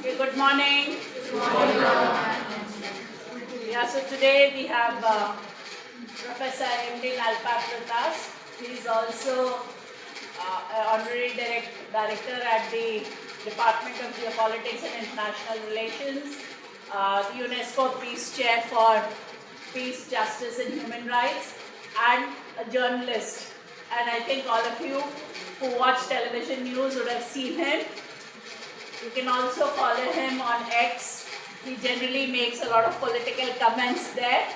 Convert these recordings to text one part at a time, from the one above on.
Okay, good morning. Yeah, so today we have Professor M D Nalpat with us. He is also honorary director at the Department of Geopolitics and International Relations, the UNESCO Peace Chair for Peace, Justice and Human Rights, and a journalist. And I think all of you who watch television news would have seen him. You can also follow him on X. He generally makes a lot of political comments there.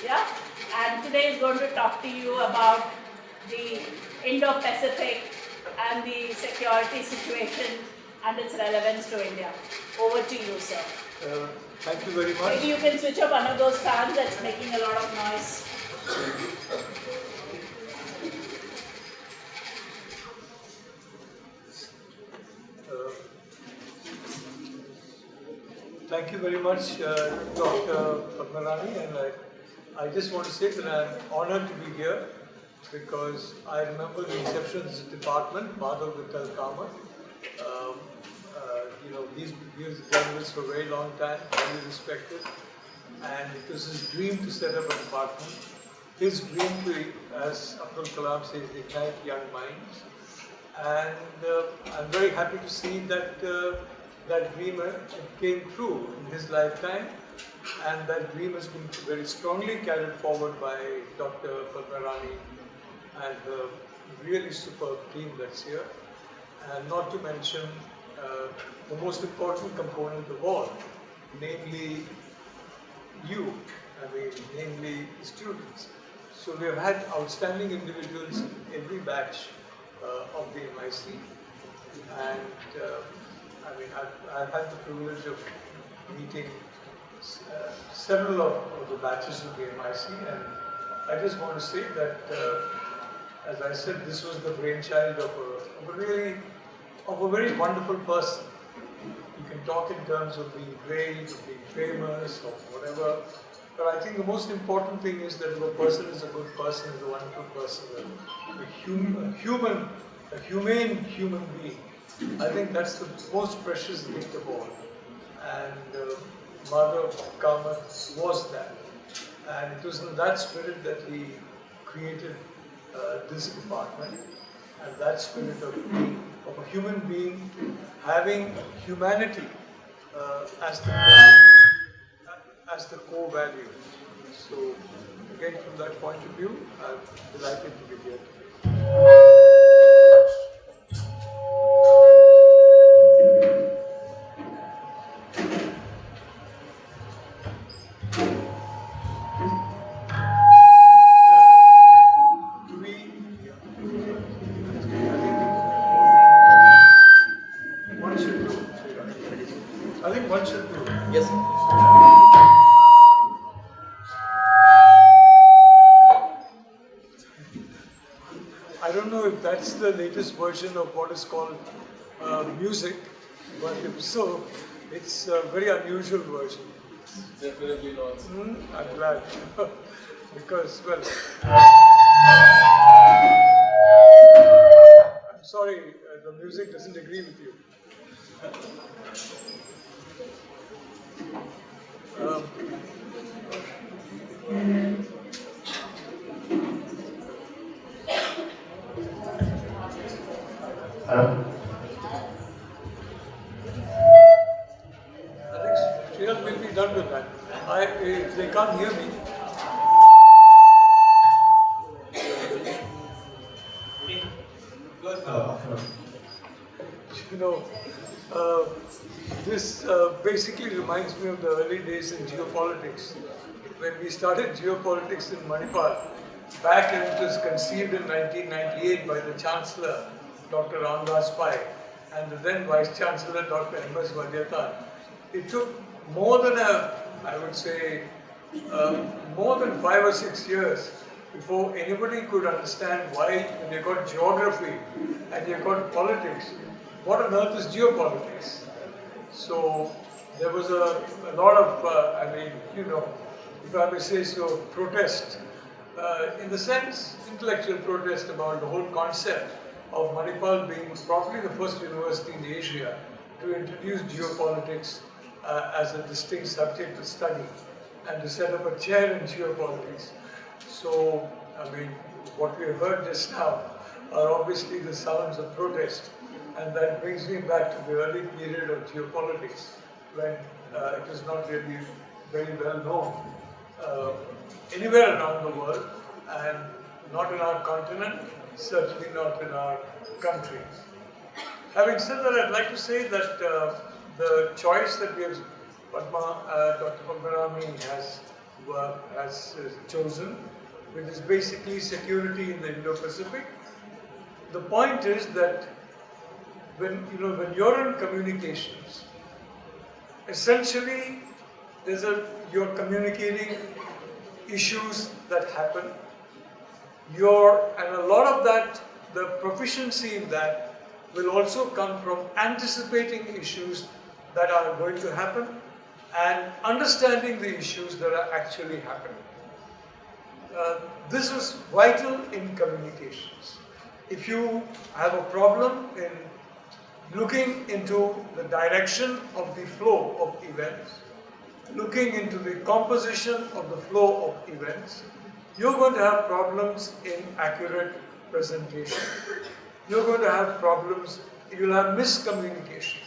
Yeah? And today is going to talk to you about the Indo-Pacific and the security situation and its relevance to India. Over to you, sir. Thank you very much. Maybe you can switch up one of those fans that's making a lot of noise. Thank you very much, Dr. Padmarani, and I just want to say that I'm honored to be here because I remember the inception of this department, Madhav Vittal Kamath. He's been a journalist for a very long time, highly respected, and it was his dream to set up a department. His dream to, as Abdul Kalam says, ignite young minds. And I'm very happy to see that that dream came true in his lifetime, and that dream has been very strongly carried forward by Dr. Padmarani and the really superb team that's here, and not to mention the most important component of all, namely you, namely the students. So we have had outstanding individuals in every batch of the MIC, and I've had the privilege of meeting several of the batches of the MIC, and I just want to say that, as I said, this was the brainchild of a very wonderful person. You can talk in terms of being great, of being famous, or whatever, but I think the most important thing is that if a person is a good person, is a wonderful person, a humane human being. I think that's the most precious gift of all. And Madhav Kamath was that. And it was in that spirit that he created this department. And that spirit of a human being having humanity as the core value. So again, from that point of view, I'm delighted to be here today. That's the latest version of what is called music, but if so, it's a very unusual version. Definitely not. I'm glad. Because, well, I'm sorry, the music doesn't agree with you. We'll be done with that. If they can't hear me. This basically reminds me of the early days in geopolitics. When we started geopolitics in Manipal, back when it was conceived in 1998 by the Chancellor, Dr. Ramdas Pai, and the then Vice Chancellor, Dr. M.S. Vadyathan. It took more than more than 5 or 6 years before anybody could understand why, when you got geography and you got politics, what on earth is geopolitics? So there was a lot of, if I may say so, protest, in the sense, intellectual protest about the whole concept. of Manipal being probably the first university in Asia to introduce geopolitics as a distinct subject to study and to set up a chair in geopolitics. So, I mean, what we have heard just now are obviously the sounds of protest, and that brings me back to the early period of geopolitics when it was not really very well known anywhere around the world, and not in our continent, certainly not in our countries. Having said that, I'd like to say that the choice that we have, Dr. Padmanabhi has chosen, which is basically security in the Indo-Pacific. The point is that when you're in communications, essentially you're communicating issues that happen. And a lot of that, the proficiency in that will also come from anticipating issues that are going to happen and understanding the issues that are actually happening. This is vital in communications. If you have a problem in looking into the direction of the flow of events, looking into the composition of the flow of events, you're going to have problems in accurate presentation. You're going to have problems, you'll have miscommunication.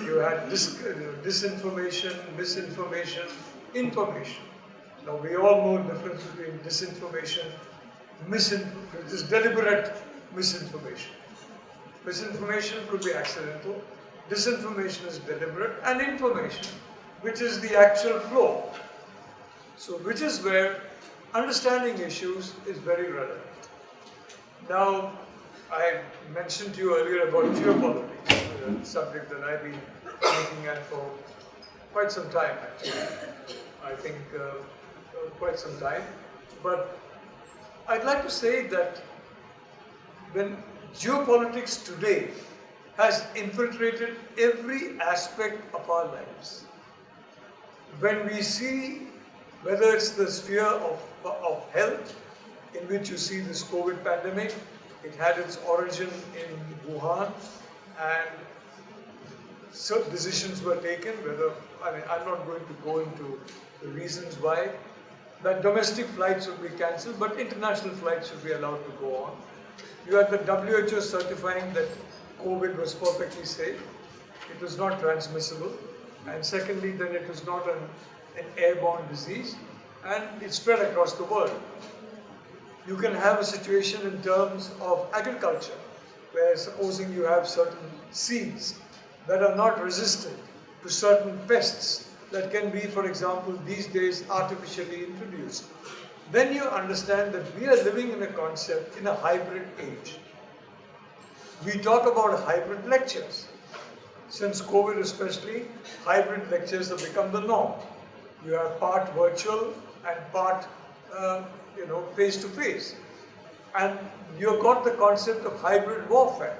You had disinformation, misinformation, information. Now we all know the difference between disinformation, which is deliberate misinformation. Misinformation could be accidental, disinformation is deliberate, and information, which is the actual flow. So which is where understanding issues is very relevant. Now, I mentioned to you earlier about geopolitics, a subject that I've been looking at for quite some time actually. I think quite some time. But I'd like to say that when geopolitics today has infiltrated every aspect of our lives, when we see whether it's the sphere of health, in which you see this COVID pandemic, it had its origin in Wuhan, and certain decisions were taken, I'm not going to go into the reasons why, that domestic flights would be cancelled, but international flights should be allowed to go on. You had the WHO certifying that COVID was perfectly safe, it was not transmissible, and secondly, that it was not an airborne disease, and it spread across the world. You can have a situation in terms of agriculture, where supposing you have certain seeds that are not resistant to certain pests that can be, for example, these days artificially introduced. Then you understand that we are living in a concept in a hybrid age. We talk about hybrid lectures. Since COVID especially, hybrid lectures have become the norm. You have part virtual and part face-to-face. And you've got the concept of hybrid warfare.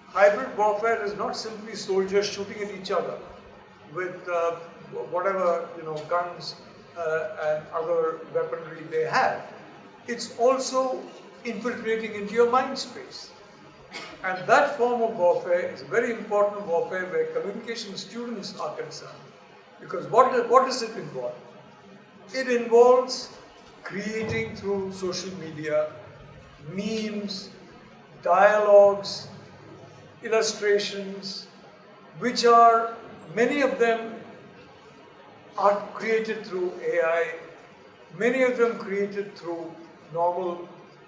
Hybrid warfare is not simply soldiers shooting at each other with whatever guns and other weaponry they have. It's also infiltrating into your mind space. And that form of warfare is a very important warfare where communication students are concerned. Because what does it involve? It involves creating through social media memes, dialogues, illustrations, which are, many of them are created through AI, many of them created through normal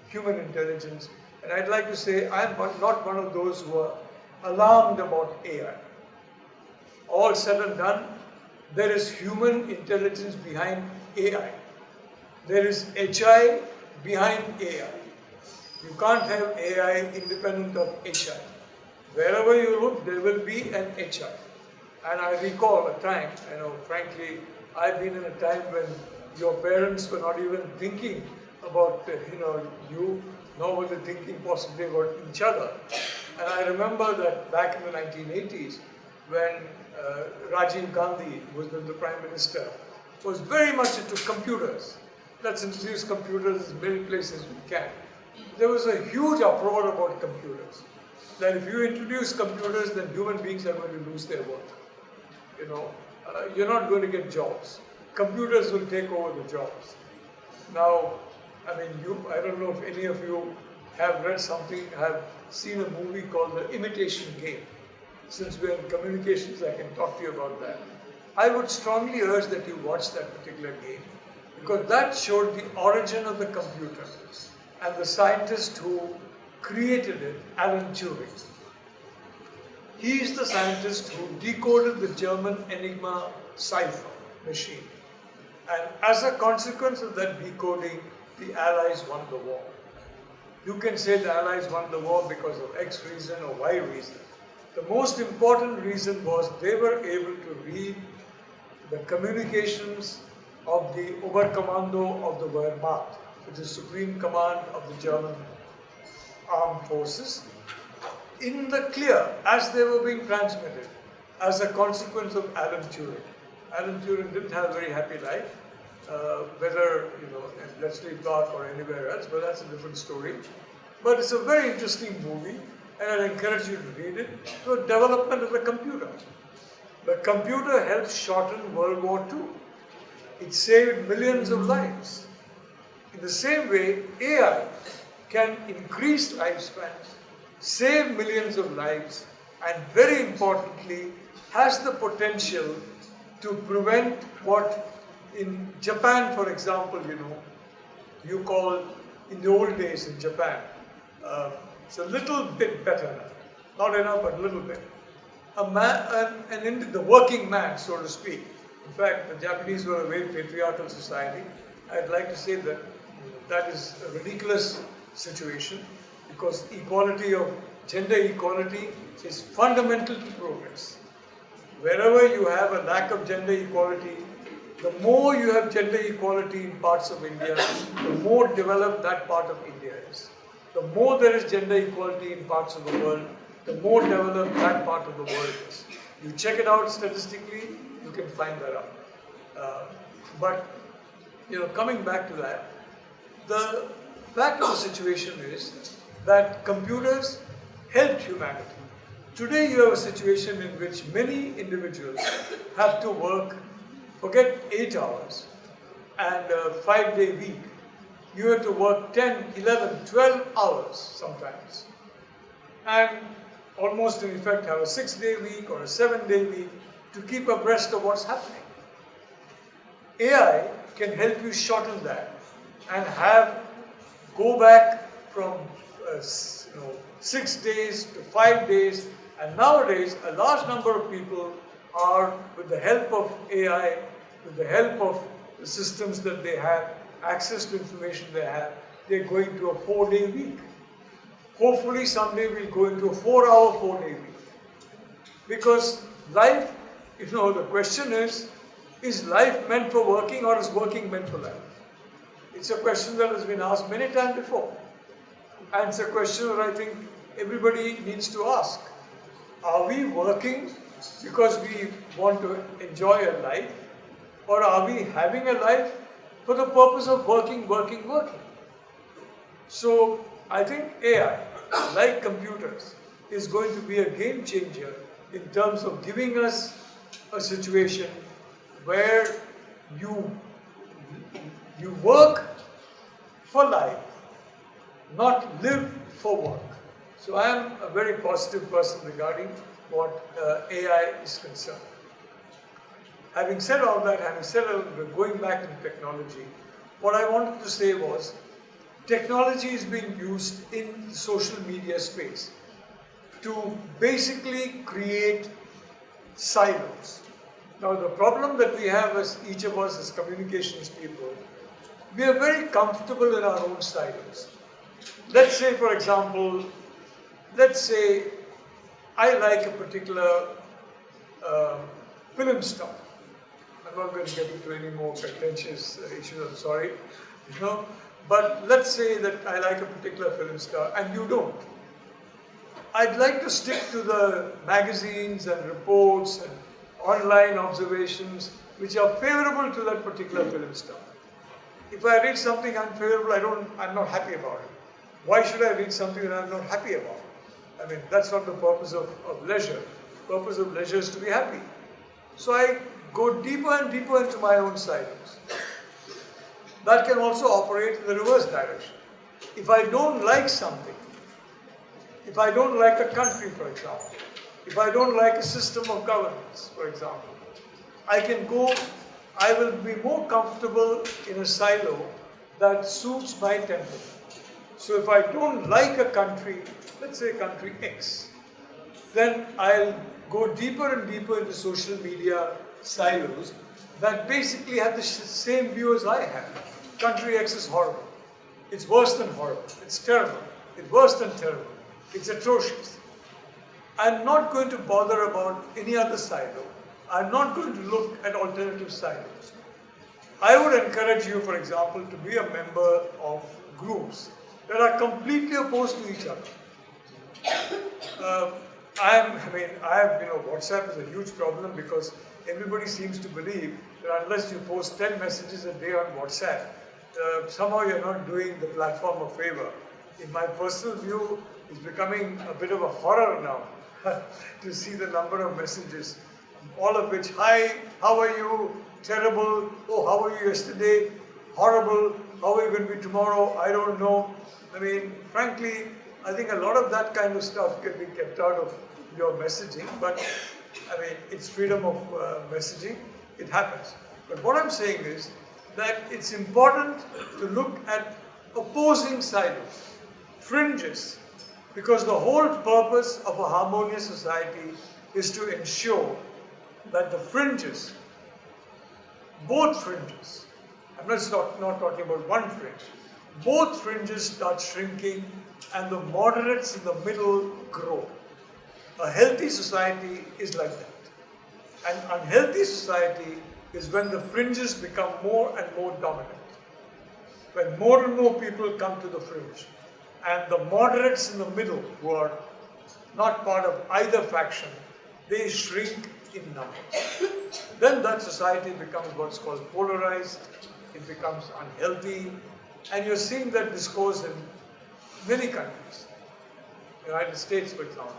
human intelligence. And I'd like to say I'm not one of those who are alarmed about AI. All said and done, there is human intelligence behind AI. There is HI behind AI. You can't have AI independent of HI. Wherever you look, there will be an HI. And I recall a time, frankly, I've been in a time when your parents were not even thinking about, you, nor were they thinking possibly about each other. And I remember that back in the 1980s, when Rajiv Gandhi, who was then the Prime Minister, was very much into computers. Let's introduce computers as many places we can. there was a huge uproar about computers. That if you introduce computers, then human beings are going to lose their work. You know, you're not going to get jobs. Computers will take over the jobs. Now, I mean, I don't know if any of you have read something, have seen a movie called The Imitation Game. Since we're in communications, I can talk to you about that. I would strongly urge that you watch that particular game, because that showed the origin of the computer and the scientist who created it, Alan Turing. He is the scientist who decoded the German Enigma cipher machine. And as a consequence of that decoding, the Allies won the war. You can say the Allies won the war because of X reason or Y reason. The most important reason was they were able to read the communications of the Oberkommando of the Wehrmacht, which is Supreme Command of the German Armed Forces, in the clear as they were being transmitted as a consequence of Alan Turing. Alan Turing didn't have a very happy life, whether in Bletchley Park or anywhere else, but that's a different story. But it's a very interesting movie, and I'd encourage you to read it. The development of the computer. The computer helped shorten World War II. It saved millions of lives. In the same way, AI can increase lifespans, save millions of lives, and very importantly, has the potential to prevent what in Japan, for example, you call, in the old days in Japan, it's a little bit better now, not enough, but a little bit. The working man, so to speak. In fact, the Japanese were a very patriarchal society. I'd like to say that that is a ridiculous situation, because gender equality is fundamental to progress. Wherever you have a lack of gender equality, the more you have gender equality in parts of India, the more developed that part of India is. The more there is gender equality in parts of the world, the more developed that part of the world is. You check it out statistically, you can find that out. But coming back to that, the fact of the situation is that computers helped humanity. Today you have a situation in which many individuals have to work, forget 8 hours and a 5-day week. You have to work 10, 11, 12 hours sometimes. And almost in effect have a 6-day week or a 7-day week to keep abreast of what's happening. AI can help you shorten that and go back from 6 days to 5 days, and nowadays a large number of people are, with the help of AI, with the help of the systems that they have, access to information they have, they're going to a 4-day week. Hopefully someday we'll go into a 4-hour 4-day week. Because life, the question is life meant for working, or is working meant for life? It's a question that has been asked many times before. And it's a question that I think everybody needs to ask. Are we working because we want to enjoy a life? Or are we having a life for the purpose of working? So I think AI, like computers, is going to be a game changer in terms of giving us a situation where you work for life, not live for work. So I am a very positive person regarding what AI is concerned. Having said all that, going back to technology, what I wanted to say was, technology is being used in the social media space to basically create silos. Now the problem that we have as each of us as communications people, we are very comfortable in our own silos. Let's say, for example, I like a particular film star. I'm not going to get into any more contentious issues, I'm sorry. But let's say that I like a particular film star and you don't. I'd like to stick to the magazines and reports and online observations which are favorable to that particular film star. If I read something unfavorable, I'm not happy about it. Why should I read something that I'm not happy about? I mean, that's not the purpose of leisure. The purpose of leisure is to be happy. So I go deeper and deeper into my own silos. That can also operate in the reverse direction. If I don't like something, if I don't like a country, for example, if I don't like a system of governance, for example, I will be more comfortable in a silo that suits my temperament. So if I don't like a country, let's say country X, then I'll go deeper and deeper into social media silos that basically have the same view as I have. Country X is horrible. It's worse than horrible. It's terrible. It's worse than terrible. It's atrocious. I'm not going to bother about any other silo. I'm not going to look at alternative silos. I would encourage you, for example, to be a member of groups that are completely opposed to each other. WhatsApp is a huge problem because everybody seems to believe that unless you post 10 messages a day on WhatsApp, somehow you're not doing the platform a favor. In my personal view, it's becoming a bit of a horror now to see the number of messages, all of which, hi, how are you, terrible, oh, how were you yesterday, horrible, how are you going to be tomorrow, I don't know. I mean, frankly, I think a lot of that kind of stuff can be kept out of your messaging, but I mean, it's freedom of messaging, it happens. But what I'm saying is that it's important to look at opposing silos, fringes, because the whole purpose of a harmonious society is to ensure that the fringes, both fringes, I'm not talking about one fringe, both fringes start shrinking and the moderates in the middle grow. A healthy society is like that. An unhealthy society is when the fringes become more and more dominant. When more and more people come to the fringe and the moderates in the middle, who are not part of either faction, they shrink in number. Then that society becomes what's called polarized, it becomes unhealthy, and you're seeing that discourse in many countries. United States, for example,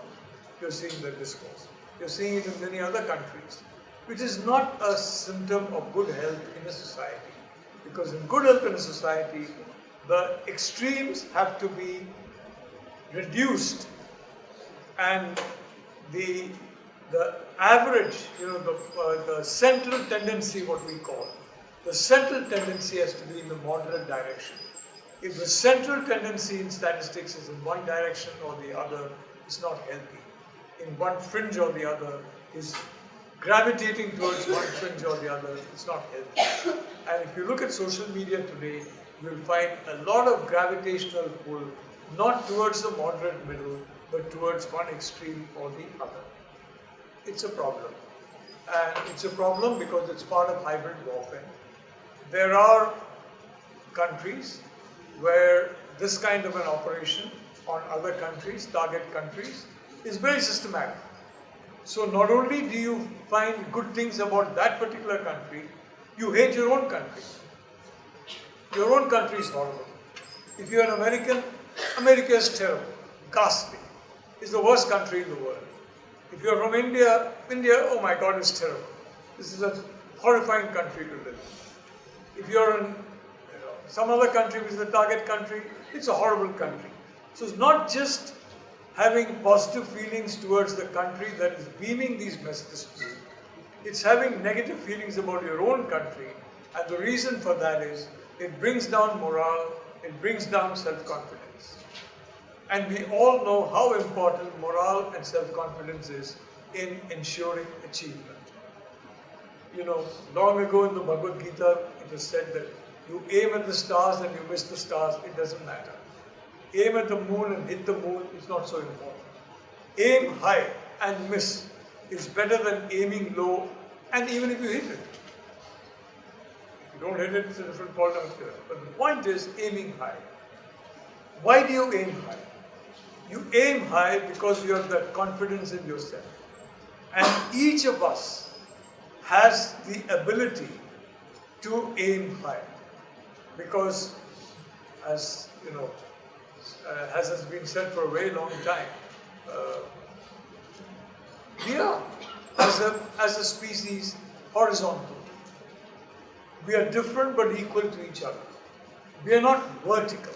you're seeing that discourse. You're seeing it in many other countries, which is not a symptom of good health in a society. Because in good health in a society, the extremes have to be reduced and the average, the central tendency, what we call, the central tendency has to be in the moderate direction. If the central tendency in statistics is in one direction or the other, it's not healthy. In one fringe or the other, is gravitating towards one fringe or the other, it's not healthy. And if you look at social media today, you'll find a lot of gravitational pull, not towards the moderate middle, but towards one extreme or the other. It's a problem. And it's a problem because it's part of hybrid warfare. There are countries where this kind of an operation on other countries, target countries, is very systematic. So not only do you find good things about that particular country, you hate your own country. Your own country is horrible. If you're an American, America is terrible, ghastly. It's the worst country in the world. If you're from India, oh my God, it's terrible. This is a horrifying country to live in. If you're in some other country which is the target country, it's a horrible country. So it's not just having positive feelings towards the country that is beaming these messages to you. It's having negative feelings about your own country, and the reason for that is it brings down morale, it brings down self-confidence. And we all know how important morale and self-confidence is in ensuring achievement. Long ago in the Bhagavad Gita, it was said that you aim at the stars and you miss the stars, it doesn't matter. Aim at the moon and hit the moon is not so important. Aim high and miss is better than aiming low, and even if you hit it. If you don't hit it, it's a different problem. But the point is aiming high. Why do you aim high? You aim high because you have that confidence in yourself. And each of us has the ability to aim high. Because, as as has been said for a very long time, we are, as a species, horizontal. We are different but equal to each other. We are not vertical,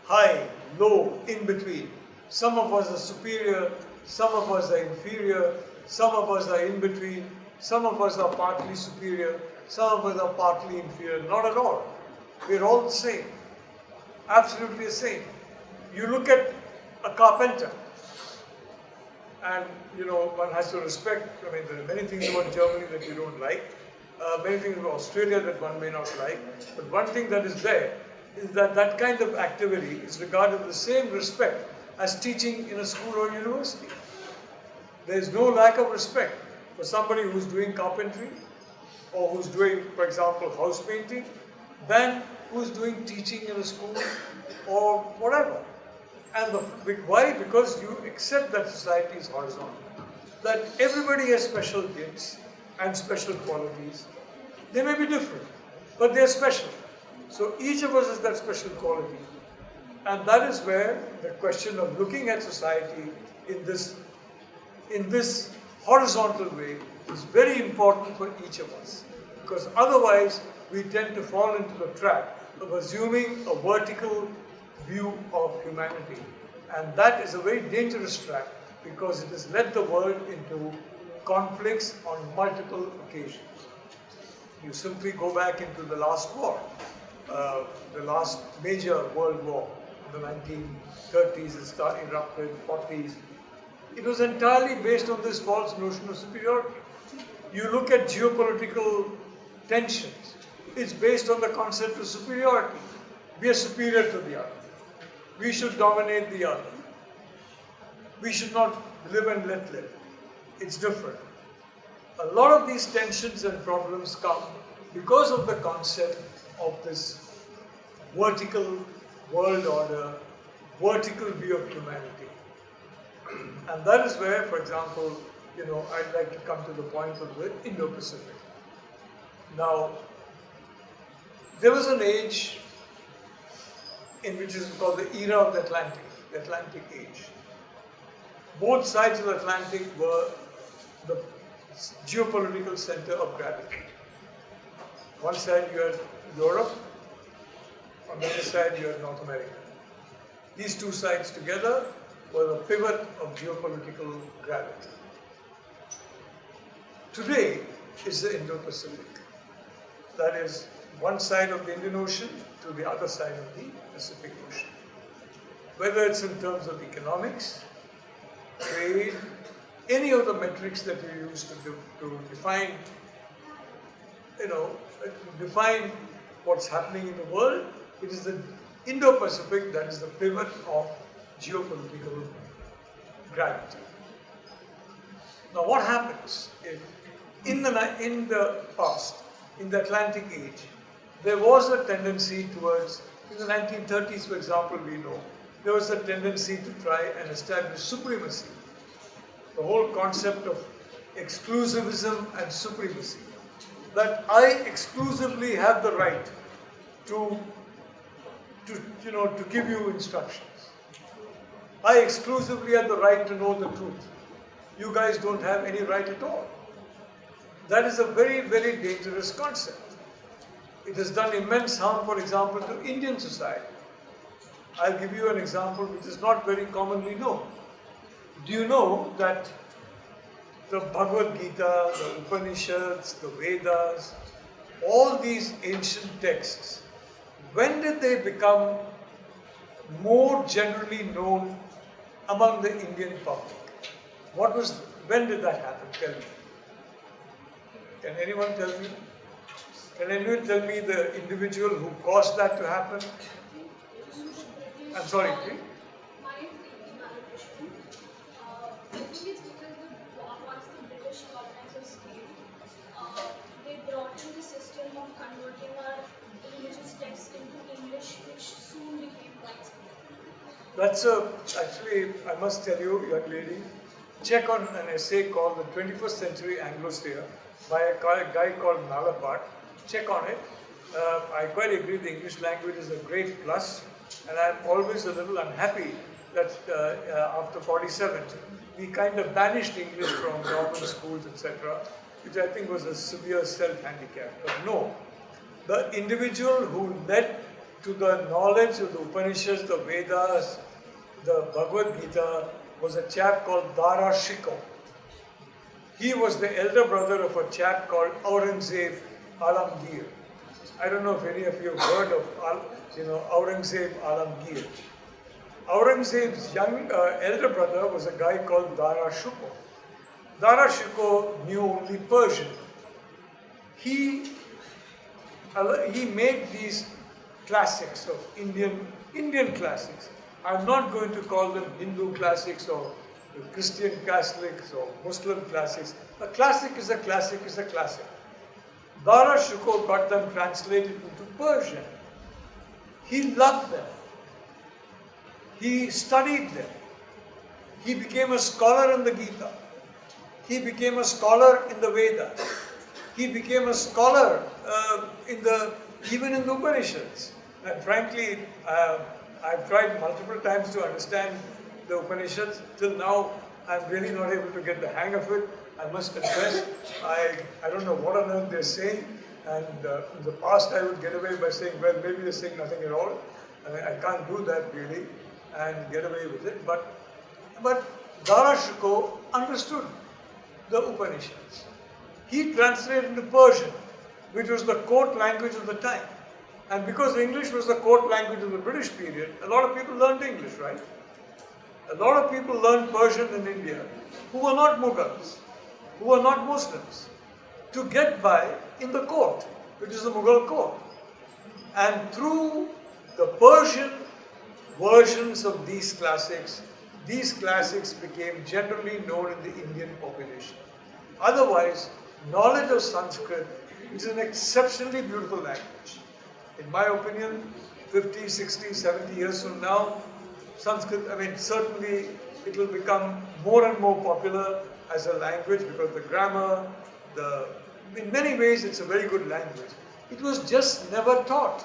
high, low, in between. Some of us are superior, some of us are inferior, some of us are in between, some of us are partly superior, some of us are partly inferior. Not at all. We are all the same. Absolutely the same. You look at a carpenter, and one has to respect. I mean, there are many things about Germany that you don't like, many things about Australia that one may not like. But one thing that is there is that that kind of activity is regarded with the same respect as teaching in a school or university. There is no lack of respect for somebody who's doing carpentry or who's doing, for example, house painting, than who's doing teaching in a school or whatever. And why? Because you accept that society is horizontal, that everybody has special gifts and special qualities. They may be different, but they're special. So each of us has that special quality. And that is where the question of looking at society in this horizontal way is very important for each of us. Because otherwise, we tend to fall into the trap of assuming a vertical view of humanity. And that is a very dangerous trap because it has led the world into conflicts on multiple occasions. You simply go back into the last war, the last major world war in the 1930s, it erupted, 40s. It was entirely based on this false notion of superiority. You look at geopolitical tensions, it's based on the concept of superiority. We are superior to the other. We should dominate the other. We should not live and let live. It's different. A lot of these tensions and problems come because of the concept of this vertical world order, vertical view of humanity. And that is where, for example, I'd like to come to the point of the Indo-Pacific. Now, there was an age in which is called the era of the Atlantic Age. Both sides of the Atlantic were the geopolitical center of gravity. One side you had Europe, on the other side you had North America. These two sides together were the pivot of geopolitical gravity. Today is the Indo-Pacific. That is one side of the Indian Ocean to the other side of the Pacific Ocean. Whether it's in terms of economics, trade, any of the metrics that you use to define, define what's happening in the world, it is the Indo-Pacific that is the pivot of geopolitical gravity. Now, what happens if in the past, in the Atlantic Age, there was a tendency towards, in the 1930s, for example, we know, there was a tendency to try and establish supremacy. The whole concept of exclusivism and supremacy. That I exclusively have the right to give you instructions. I exclusively have the right to know the truth. You guys don't have any right at all. That is a very, very dangerous concept. It has done immense harm, for example, to Indian society. I'll give you an example which is not very commonly known. Do you know that the Bhagavad Gita, the Upanishads, the Vedas, all these ancient texts, when did they become more generally known among the Indian public? When did that happen? Tell me. Can anyone tell me? Can anyone tell me the individual who caused that to happen? I'm sorry, please. I think it's because once the British colonizers came, they brought in the system of converting our religious texts into English, which soon became widespread. Actually, I must tell you, young lady, check on an essay called The 21st Century Anglosphere by a guy called Nalpat. Check on it. I quite agree the English language is a great plus, And I'm always a little unhappy that after 47, we kind of banished English from normal schools, etc., which I think was a severe self-handicap. But no, the individual who led to the knowledge of the Upanishads, the Vedas, the Bhagavad Gita was a chap called Dara Shikoh. He was the elder brother of a chap called Aurangzeb Alamgir. I don't know if any of you have heard of Aurangzeb Alamgir. Aurangzeb's young elder brother was a guy called Dara Shikoh. Dara Shikoh knew only Persian. He made these classics of Indian classics. I'm not going to call them Hindu classics or Christian classics or Muslim classics. A classic is a classic is a classic. Dara Shikoh got them translated into Persian. He loved them. He studied them. He became a scholar in the Gita. He became a scholar in the Vedas. He became a scholar even in the Upanishads. And frankly, I've tried multiple times to understand the Upanishads. Till now, I'm really not able to get the hang of it. I must confess, I don't know what on earth they're saying. And in the past, I would get away by saying, well, maybe they're saying nothing at all. I mean, I can't do that really and get away with it. But Dara Shikoh understood the Upanishads. He translated into Persian, which was the court language of the time. And because English was the court language of the British period, a lot of people learned English, right? A lot of people learned Persian in India who were not Mughals, who were not Muslims, to get by in the court, which is the Mughal court. And through the Persian versions of these classics became generally known in the Indian population. Otherwise, knowledge of Sanskrit is an exceptionally beautiful language. In my opinion, 50, 60, 70 years from now, Sanskrit, certainly it will become more and more popular as a language because the grammar, in many ways it's a very good language. It was just never taught.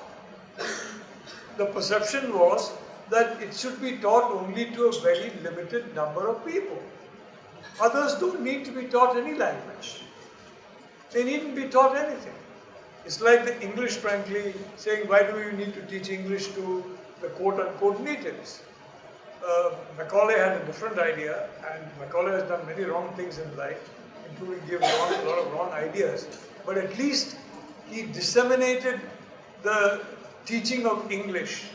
The perception was that it should be taught only to a very limited number of people. Others don't need to be taught any language. They needn't be taught anything. It's like the English, frankly, saying, why do you need to teach English to the quote-unquote natives? Macaulay had a different idea, and Macaulay has done many wrong things in life, including give a lot of wrong ideas. But at least he disseminated the teaching of English.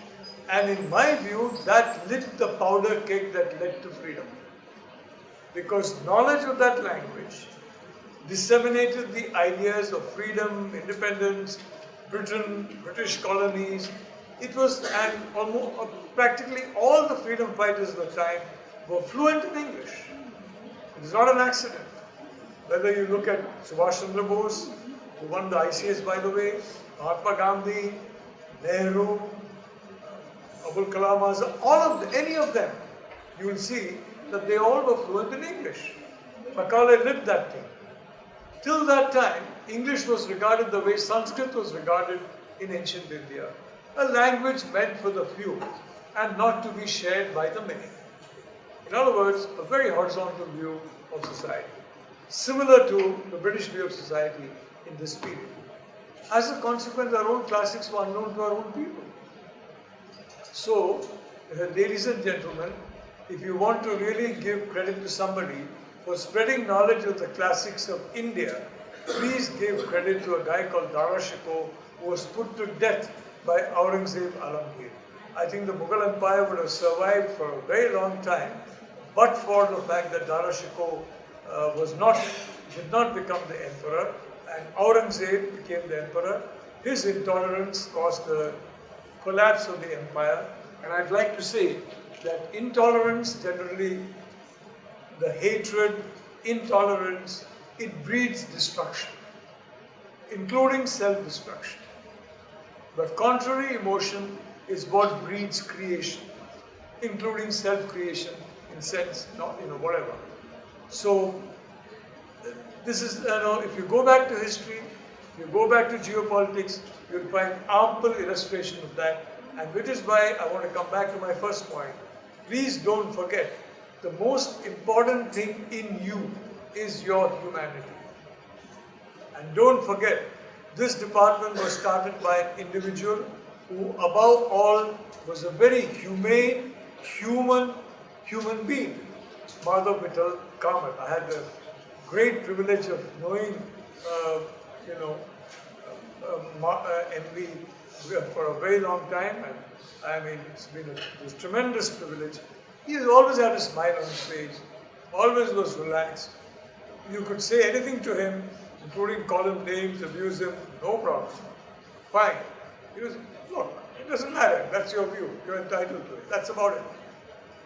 And in my view, that lit the powder keg that led to freedom. Because knowledge of that language disseminated the ideas of freedom, independence, Britain, British colonies. It was, and almost practically all the freedom fighters of the time were fluent in English. It is not an accident. Whether you look at Subhash Chandra Bose, who won the ICS by the way, Mahatma Gandhi, Nehru, Abul Kalam Azad, any of them, you will see that they all were fluent in English. Macaulay lived that thing. Till that time, English was regarded the way Sanskrit was regarded in ancient India. A language meant for the few and not to be shared by the many. In other words, a very horizontal view of society, similar to the British view of society in this period. As a consequence, our own classics were unknown to our own people. So, ladies and gentlemen, if you want to really give credit to somebody for spreading knowledge of the classics of India, please give credit to a guy called Dara Shikoh, who was put to death by Aurangzeb Alamgir. I think the Mughal Empire would have survived for a very long time, but for the fact that Dara Shikoh did not become the emperor, and Aurangzeb became the emperor. His intolerance caused the collapse of the empire, and I'd like to say that intolerance generally, the hatred, intolerance, it breeds destruction, including self-destruction. But contrary emotion is what breeds creation, including self-creation in sense, whatever. So, this is, if you go back to history, if you go back to geopolitics, you'll find ample illustration of that And which is why I want to come back to my first point. Please don't forget, the most important thing in you is your humanity. And don't forget, this department was started by an individual who above all was a very humane, human being, Madhav Vittal Kamath. I had the great privilege of knowing, MV for a very long time, and I mean, it's been a tremendous privilege. He always had a smile on his face, always was relaxed. You could say anything to him, including call him names, abuse him, no problem. Fine. He was, look, it doesn't matter, that's your view, you're entitled to it, that's about it.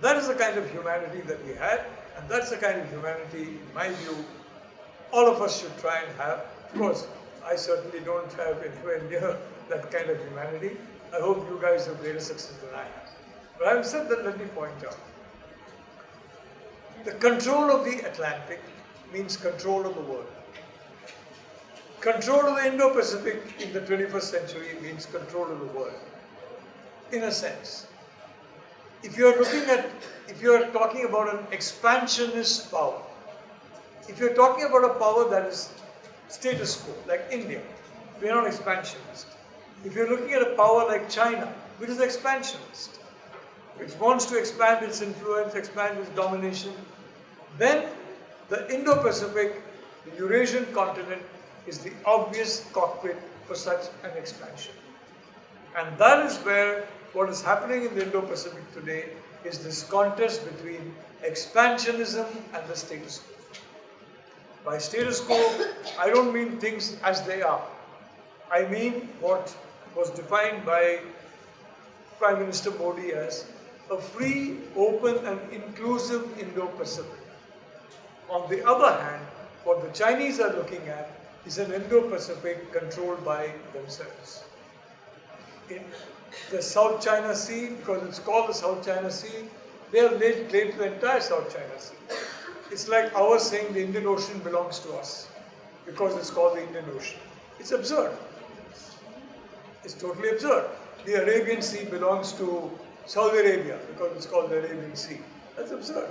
That is the kind of humanity that we had, and that's the kind of humanity, in my view, all of us should try and have. Of course, I certainly don't have anywhere near that kind of humanity. I hope you guys have greater success than I have. But having said that, let me point out. The control of the Atlantic means control of the world. Control of the Indo-Pacific in the 21st century means control of the world, in a sense. If you're talking about an expansionist power, if you're talking about a power that is status quo, like India, we're not expansionist. If you're looking at a power like China, which is expansionist, which wants to expand its influence, expand its domination, then the Indo-Pacific, the Eurasian continent, is the obvious cockpit for such an expansion. And that is where what is happening in the Indo-Pacific today is this contest between expansionism and the status quo. By status quo, I don't mean things as they are. I mean what was defined by Prime Minister Modi as a free, open and inclusive Indo-Pacific. On the other hand, what the Chinese are looking at is an Indo-Pacific controlled by themselves. In the South China Sea, because it's called the South China Sea, they have laid claim to the entire South China Sea. It's like ours saying the Indian Ocean belongs to us because it's called the Indian Ocean. It's absurd. It's totally absurd. The Arabian Sea belongs to Saudi Arabia because it's called the Arabian Sea. That's absurd.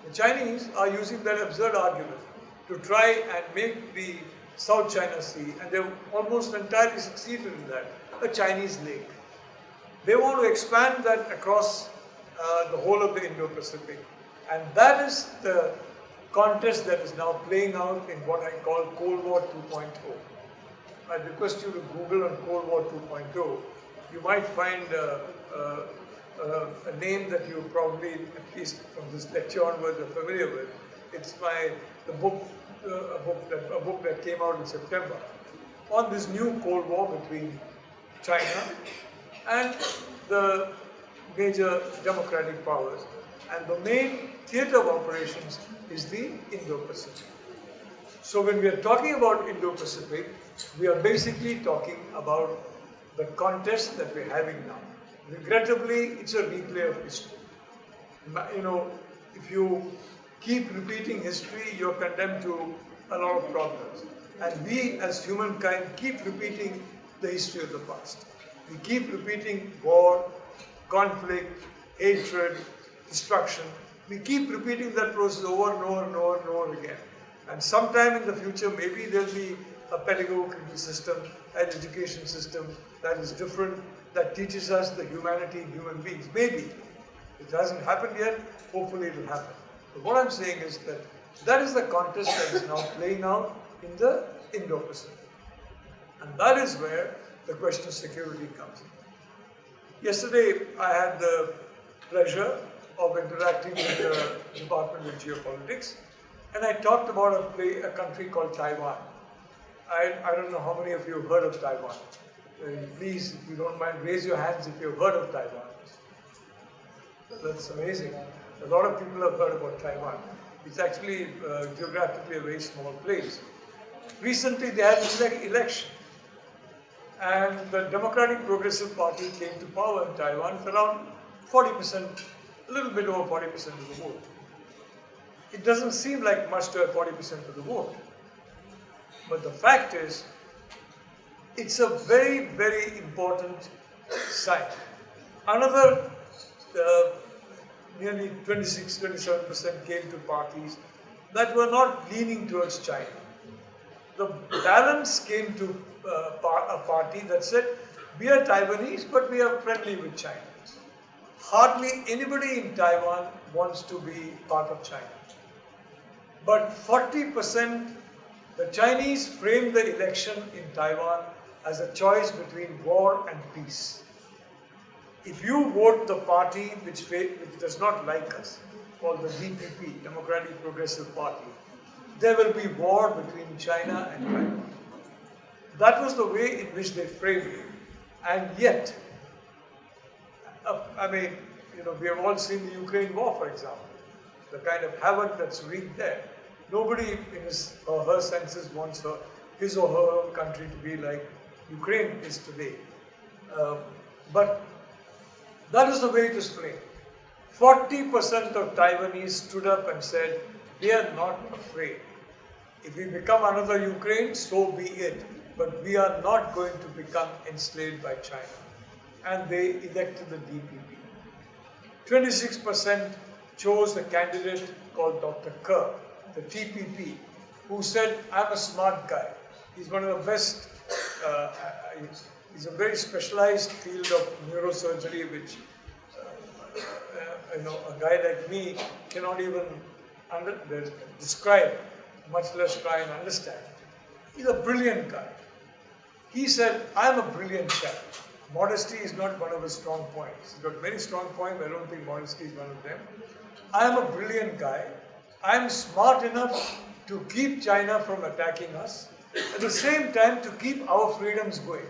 The Chinese are using that absurd argument to try and make the South China Sea, and they've almost entirely succeeded in that, a Chinese lake. They want to expand that across the whole of the Indo-Pacific. And that is the contest that is now playing out in what I call Cold War 2.0. I request you to Google on Cold War 2.0. You might find a name that you probably, at least from this lecture onwards, are familiar with. It's a book that came out in September on this new Cold War between China and the major democratic powers. And the main theatre of operations is the Indo-Pacific. So when we are talking about Indo-Pacific, we are basically talking about the contest that we're having now. Regrettably, it's a replay of history. You know, if you keep repeating history, you're condemned to a lot of problems. And we as humankind keep repeating the history of the past. We keep repeating war, conflict, hatred, destruction. We keep repeating that process over and over and over and over again. And sometime in the future, maybe there'll be a pedagogical system, an education system that is different, that teaches us the humanity in human beings. Maybe. It hasn't happened yet, hopefully it will happen. But what I'm saying is that that is the contest that is now playing out in the Indo-Pacific. And that is where the question of security comes in. Yesterday, I had the pleasure of interacting with the Department of Geopolitics, and I talked about a country called Taiwan. I don't know how many of you have heard of Taiwan. Please, if you don't mind, raise your hands if you've heard of Taiwan. That's amazing. A lot of people have heard about Taiwan. It's actually geographically a very small place. Recently, they had an election, and the Democratic Progressive Party came to power in Taiwan with around 40%, a little bit over 40% of the vote. It doesn't seem like much to have 40% of the vote. But the fact is, it's a very, very important site. Another nearly 26-27% came to parties that were not leaning towards China. The balance came to a party that said, we are Taiwanese, but we are friendly with China. Hardly anybody in Taiwan wants to be part of China. But 40%, the Chinese framed the election in Taiwan as a choice between war and peace. If you vote the party which does not like us, called the DPP, Democratic Progressive Party, there will be war between China and Taiwan. That was the way in which they framed it. And yet, we have all seen the Ukraine war, for example, the kind of havoc that's wreaked there. Nobody in his or her senses wants his or her own country to be like Ukraine is today. But that is the way it is framed. 40% of Taiwanese stood up and said, we are not afraid. If we become another Ukraine, so be it. But we are not going to become enslaved by China. And they elected the DPP. 26% chose a candidate called Dr. Kerr, the TPP, who said, I'm a smart guy. He's one of the best, he's a very specialized field of neurosurgery, which a guy like me cannot even describe, much less try and understand. He's a brilliant guy. He said, I'm a brilliant chap. Modesty is not one of his strong points. He's got many strong points, but I don't think modesty is one of them. I'm a brilliant guy. I'm smart enough to keep China from attacking us, at the same time to keep our freedoms going.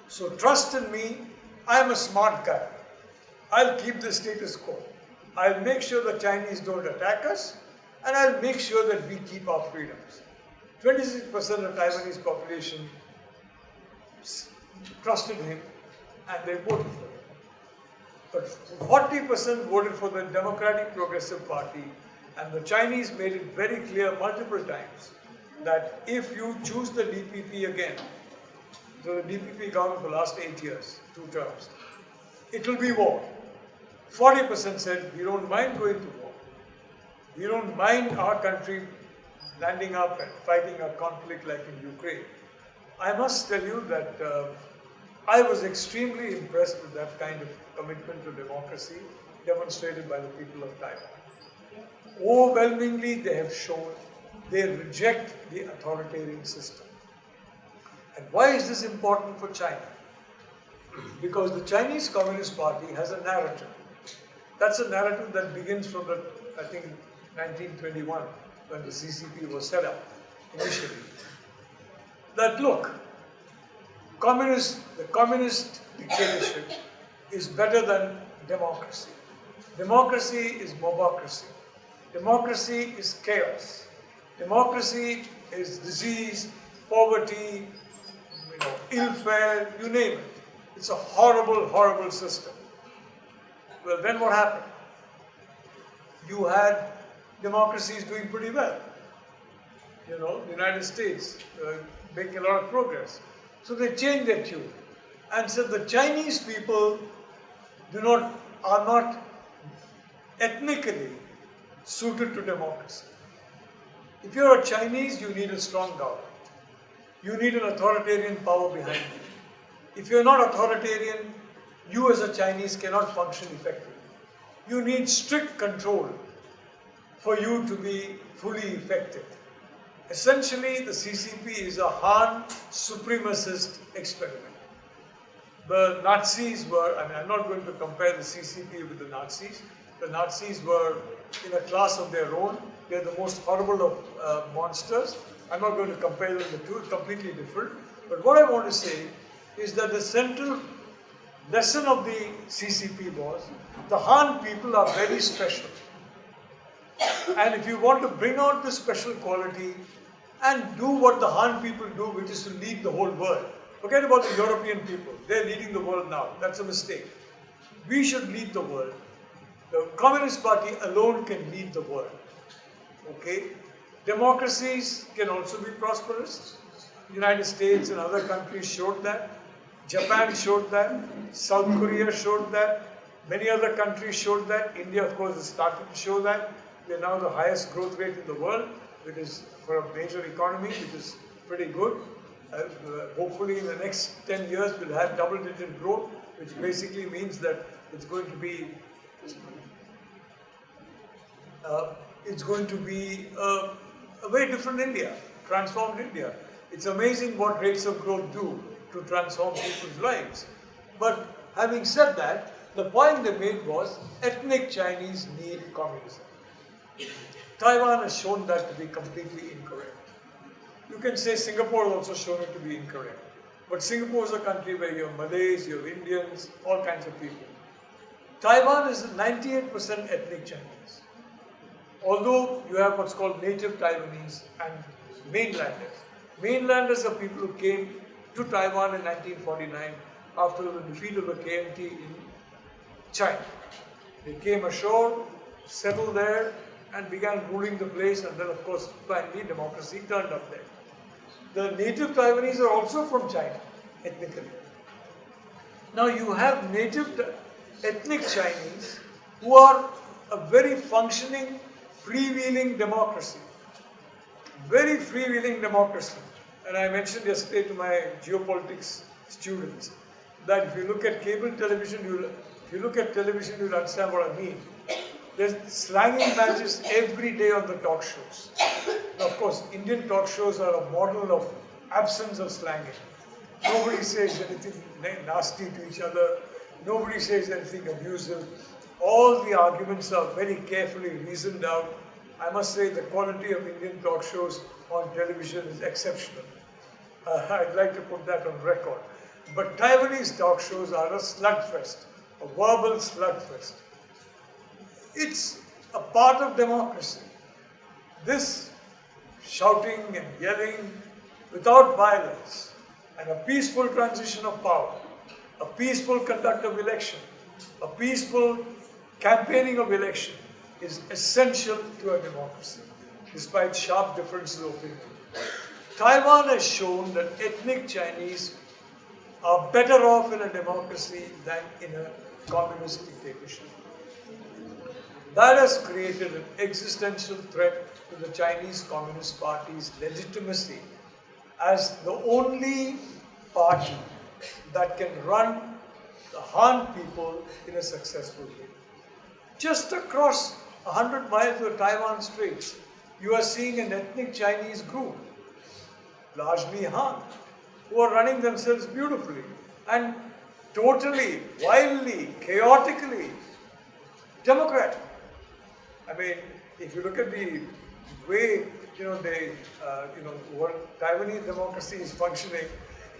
So trust in me, I'm a smart guy. I'll keep the status quo. I'll make sure the Chinese don't attack us, and I'll make sure that we keep our freedoms. 26% of Taiwanese population trusted him and they voted for him. But 40% voted for the Democratic Progressive Party, and the Chinese made it very clear multiple times that if you choose the DPP again, so the DPP government for the last 8 years, 2 terms, it will be war. 40% said, we don't mind going to war. We don't mind our country landing up and fighting a conflict like in Ukraine. I must tell you that I was extremely impressed with that kind of commitment to democracy demonstrated by the people of Taiwan. Overwhelmingly, they have shown they reject the authoritarian system. And why is this important for China? Because the Chinese Communist Party has a narrative. That's a narrative that begins from the, I think, 1921, when the CCP was set up initially. That look, the communist dictatorship is better than democracy. Democracy is mobocracy. Democracy is chaos. Democracy is disease, poverty, ill fare, you name it. It's a horrible, horrible system. Well, then what happened? You had democracies doing pretty well. The United States making a lot of progress. So they changed their tune and said the Chinese people are not ethnically suited to democracy. If you're a Chinese, you need a strong government. You need an authoritarian power behind you. If you're not authoritarian, you as a Chinese cannot function effectively. You need strict control for you to be fully effective. Essentially, the CCP is a Han supremacist experiment. The Nazis were, I'm not going to compare the CCP with the Nazis. The Nazis were in a class of their own. They're the most horrible of monsters. I'm not going to compare them, the two, completely different. But what I want to say is that the central lesson of the CCP was the Han people are very special. And if you want to bring out the special quality and do what the Han people do, which is to lead the whole world. Forget about the European people. They're leading the world now. That's a mistake. We should lead the world. The Communist Party alone can lead the world. Okay? Democracies can also be prosperous. The United States and other countries showed that. Japan showed that, South Korea showed that, many other countries showed that. India, of course, has started to show that. We are now the highest growth rate in the world, which is for a major economy, which is pretty good. Hopefully in the next 10 years we'll have double-digit growth, which basically means that it's going to be a very different India, transformed India. It's amazing what rates of growth do to transform people's lives. But having said that, the point they made was ethnic Chinese need communism. Taiwan has shown that to be completely incorrect. You can say Singapore has also shown it to be incorrect. But Singapore is a country where you have Malays, you have Indians, all kinds of people. Taiwan is 98% ethnic Chinese. Although you have what's called native Taiwanese and mainlanders. Mainlanders are people who came to Taiwan in 1949 after the defeat of the KMT in China. They came ashore, settled there, and began ruling the place, and then of course finally democracy turned up there. The native Taiwanese are also from China, ethnically. Now you have native ethnic Chinese who are a very functioning, freewheeling democracy. Very freewheeling democracy. And I mentioned yesterday to my geopolitics students that if you look at cable television, you'll understand what I mean. There's slanging matches every day on the talk shows. Now, of course, Indian talk shows are a model of absence of slanging. Nobody says anything nasty to each other. Nobody says anything abusive. All the arguments are very carefully reasoned out. I must say the quality of Indian talk shows on television is exceptional. I'd like to put that on record. But Taiwanese talk shows are a slugfest, a verbal slugfest. It's a part of democracy. This shouting and yelling without violence and a peaceful transition of power, a peaceful conduct of election, a peaceful campaigning of election is essential to a democracy, despite sharp differences of opinion. Taiwan has shown that ethnic Chinese are better off in a democracy than in a communist dictatorship. That has created an existential threat to the Chinese Communist Party's legitimacy as the only party that can run the Han people in a successful way. Just across 100 miles of the Taiwan Straits, you are seeing an ethnic Chinese group, largely Han, who are running themselves beautifully and totally, wildly, chaotically democratic. I mean, if you look at the way what Taiwanese democracy is functioning,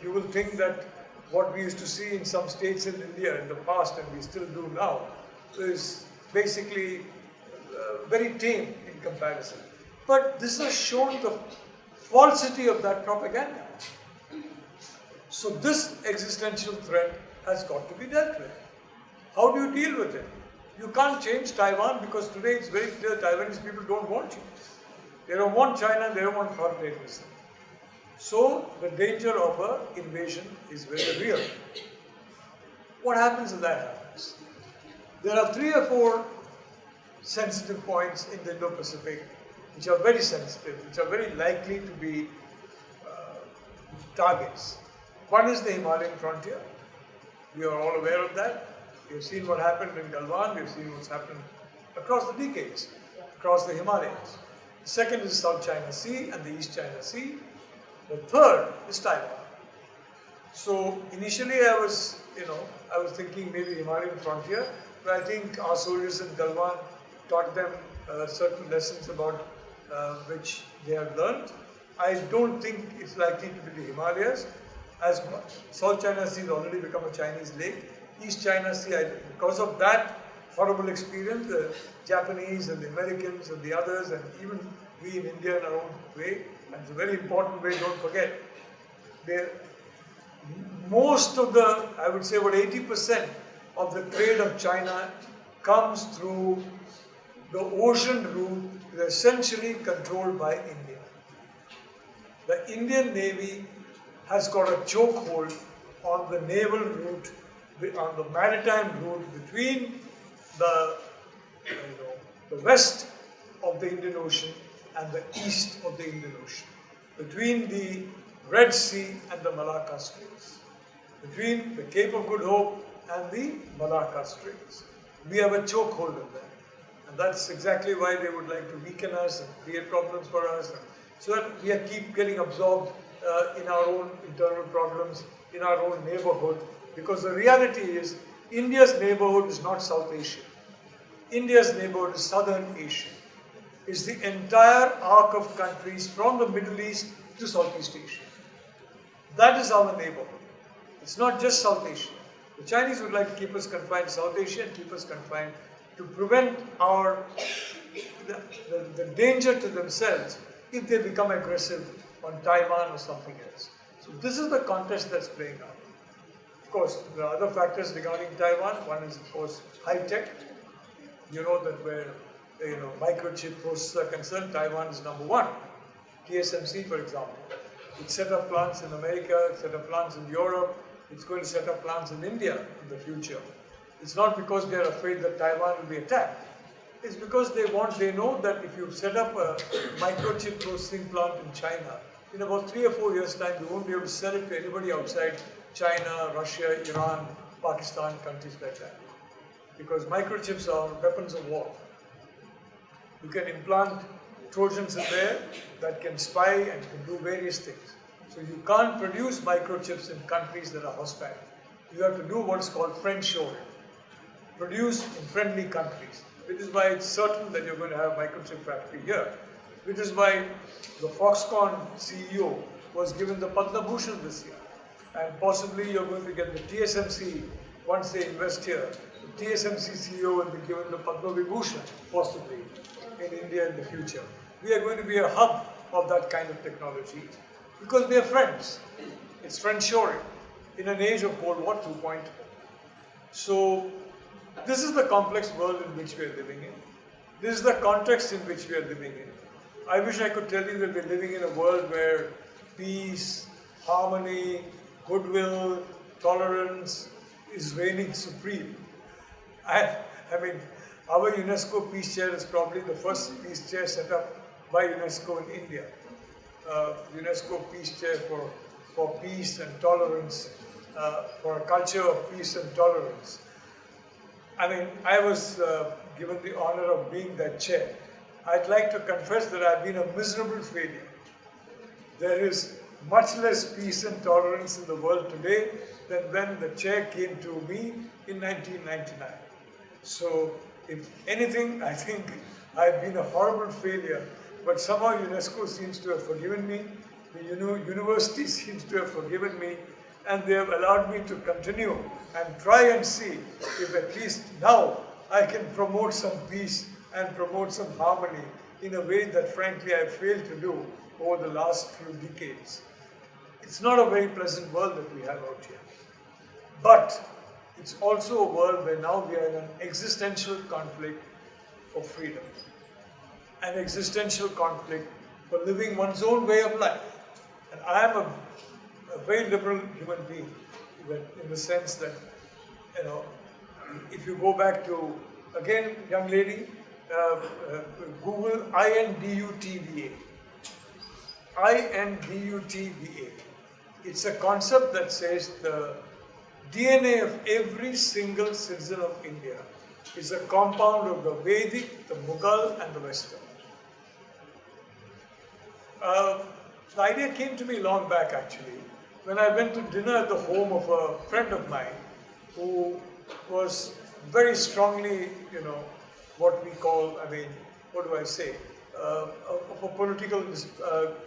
you will think that what we used to see in some states in India in the past, and we still do now, is basically very tame in comparison. But this has shown the falsity of that propaganda. So this existential threat has got to be dealt with. How do you deal with it? You can't change Taiwan because today it's very clear Taiwanese people don't want you. They don't want China, they don't want authoritarianism. So the danger of an invasion is very real. What happens if that happens? There are 3 or 4 sensitive points in the Indo-Pacific which are very sensitive, which are very likely to be targets. One is the Himalayan frontier. We are all aware of that. We have seen what happened in Galwan, we have seen what's happened across the decades, across the Himalayas. The second is South China Sea and the East China Sea. The third is Taiwan. So initially I was thinking maybe Himalayan frontier, but I think our soldiers in Galwan taught them certain lessons about which they have learned. I don't think it's likely to be the Himalayas, as South China Sea has already become a Chinese lake. East China Sea, because of that horrible experience, the Japanese and the Americans and the others, and even we in India in our own way, and it's a very important way, don't forget, most of the, I would say about 80% of the trade of China comes through the ocean route, is essentially controlled by India. The Indian Navy has got a chokehold on the naval route, on the maritime route between the, the west of the Indian Ocean and the east of the Indian Ocean, between the Red Sea and the Malacca Straits, between the Cape of Good Hope and the Malacca Straits. We have a chokehold in there. And that's exactly why they would like to weaken us and create problems for us, so that we keep getting absorbed in our own internal problems, in our own neighborhood. Because the reality is, India's neighborhood is not South Asia. India's neighborhood is Southern Asia. It's the entire arc of countries from the Middle East to Southeast Asia. That is our neighborhood. It's not just South Asia. The Chinese would like to keep us confined to South Asia and keep us confined to prevent the danger to themselves if they become aggressive on Taiwan or something else. So this is the context that's playing out. Of course, there are other factors regarding Taiwan. One is, of course, high tech. You know that where microchip processors are concerned, Taiwan is number one. TSMC, for example, it set up plants in America, it set up plants in Europe. It's going to set up plants in India in the future. It's not because they're afraid that Taiwan will be attacked. It's because they know that if you set up a microchip processing plant in China, in about 3 or 4 years' time, you won't be able to sell it to anybody outside China, Russia, Iran, Pakistan, countries like that. Because microchips are weapons of war. You can implant Trojans in there that can spy and can do various things. So you can't produce microchips in countries that are hostile. You have to do what's called friendshoring. Produce in friendly countries. Which is why it's certain that you're going to have a microchip factory here. Which is why the Foxconn CEO was given the Padma Bhushan this year. And possibly you're going to get the TSMC, once they invest here, the TSMC CEO will be given the Padma Vibhushan, possibly, in India in the future. We are going to be a hub of that kind of technology because we are friends. It's friendshoring in an age of Cold War 2.0. So this is the complex world in which we are living in. This is the context in which we are living in. I wish I could tell you that we're living in a world where peace, harmony, goodwill, tolerance is reigning supreme. I mean, our UNESCO Peace Chair is probably the first peace chair set up by UNESCO in India. UNESCO Peace Chair for peace and tolerance, for a culture of peace and tolerance. I mean, I was given the honor of being that chair. I'd like to confess that I've been a miserable failure. There is much less peace and tolerance in the world today than when the chair came to me in 1999. So, if anything, I think I've been a horrible failure, but somehow UNESCO seems to have forgiven me, the university seems to have forgiven me, and they have allowed me to continue and try and see if at least now I can promote some peace and promote some harmony in a way that frankly I failed to do over the last few decades. It's not a very pleasant world that we have out here. But it's also a world where now we are in an existential conflict for freedom. An existential conflict for living one's own way of life. And I am a very liberal human being in the sense that, if you go back to, again, young lady, Google INDUTVA. INDUTVA. It's a concept that says the DNA of every single citizen of India is a compound of the Vedic, the Mughal and the Western. The idea came to me long back actually, when I went to dinner at the home of a friend of mine who was very strongly, what we call, of a political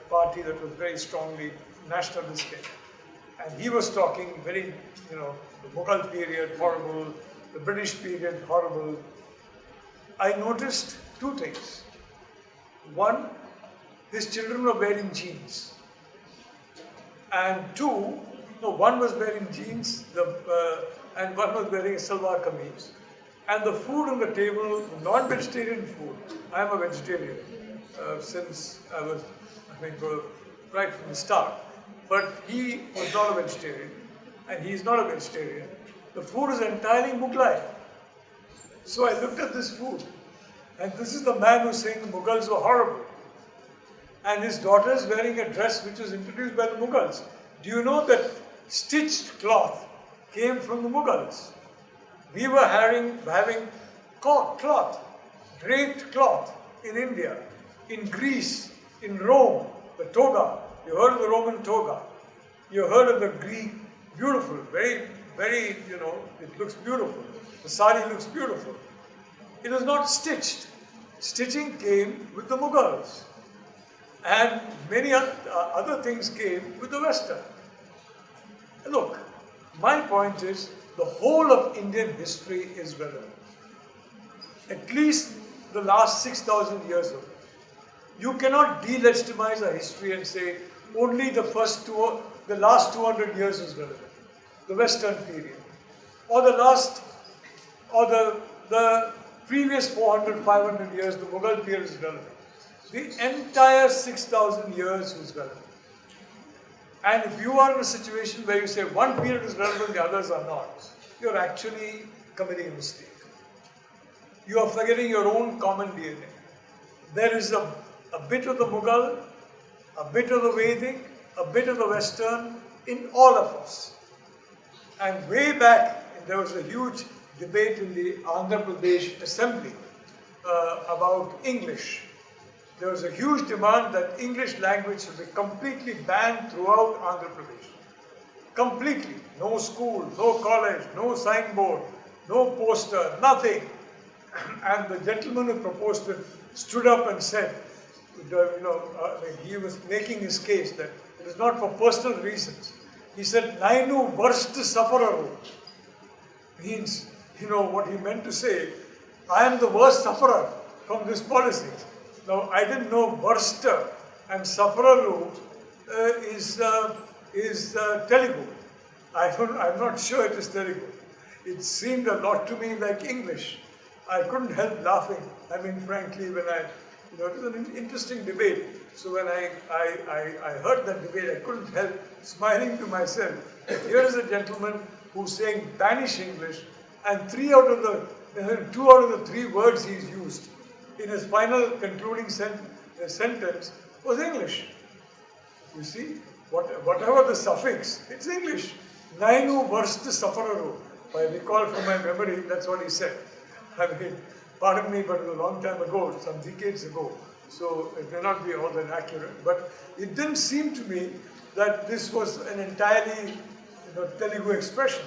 party that was very strongly nationalistic. And he was talking very, the Mughal period, horrible, the British period, horrible. I noticed two things. One, his children were wearing jeans. And two, one was wearing jeans and one was wearing a salwar kameez. And the food on the table, non-vegetarian food, I am a vegetarian since I was, right from the start. But he was not a vegetarian. and he's not a vegetarian. The food is entirely Mughlai. So I looked at this food, and this is the man who's saying the Mughals were horrible. And his daughter is wearing a dress which was introduced by the Mughals. Do you know that stitched cloth came from the Mughals? We were having cloth, draped cloth in India, in Greece, in Rome, the toga. You heard of the Roman toga. You heard of the Greek, beautiful, very, very, it looks beautiful. The sari looks beautiful. It was not stitched. Stitching came with the Mughals. And many other things came with the Western. Look, my point is, the whole of Indian history is relevant. At least the last 6,000 years of it. You cannot delegitimize a history and say only the last 200 years is relevant. The Western period. Or the previous 400, 500 years, the Mughal period is relevant. The entire 6,000 years was relevant. And if you are in a situation where you say one period is relevant, the others are not, you're actually committing a mistake. You are forgetting your own common DNA. There is a bit of the Mughal, a bit of the Vedic, a bit of the Western in all of us. And way back, there was a huge debate in the Andhra Pradesh Assembly about English. There was a huge demand that English language should be completely banned throughout Andhra Pradesh. Completely. No school, no college, no signboard, no poster, nothing. And the gentleman who proposed it stood up and said, he was making his case that it is not for personal reasons. He said, Nainu worst sufferer. Means, what he meant to say, I am the worst sufferer from this policy. Now, I didn't know worst and sufferer is Telugu. I'm not sure it is Telugu. It seemed a lot to me like English. I couldn't help laughing. I mean, frankly, when it was an interesting debate. So when I heard that debate, I couldn't help smiling to myself. Here is a gentleman who's saying banish English, and 2 out of the 3 words he's used in his final concluding sentence was English. You see, whatever the suffix, it's English. Nainu worst sufferer. If I recall from my memory, that's what he said. I mean, pardon me, but it was a long time ago, some decades ago, so it may not be all that accurate. But it didn't seem to me that this was an entirely Telugu expression.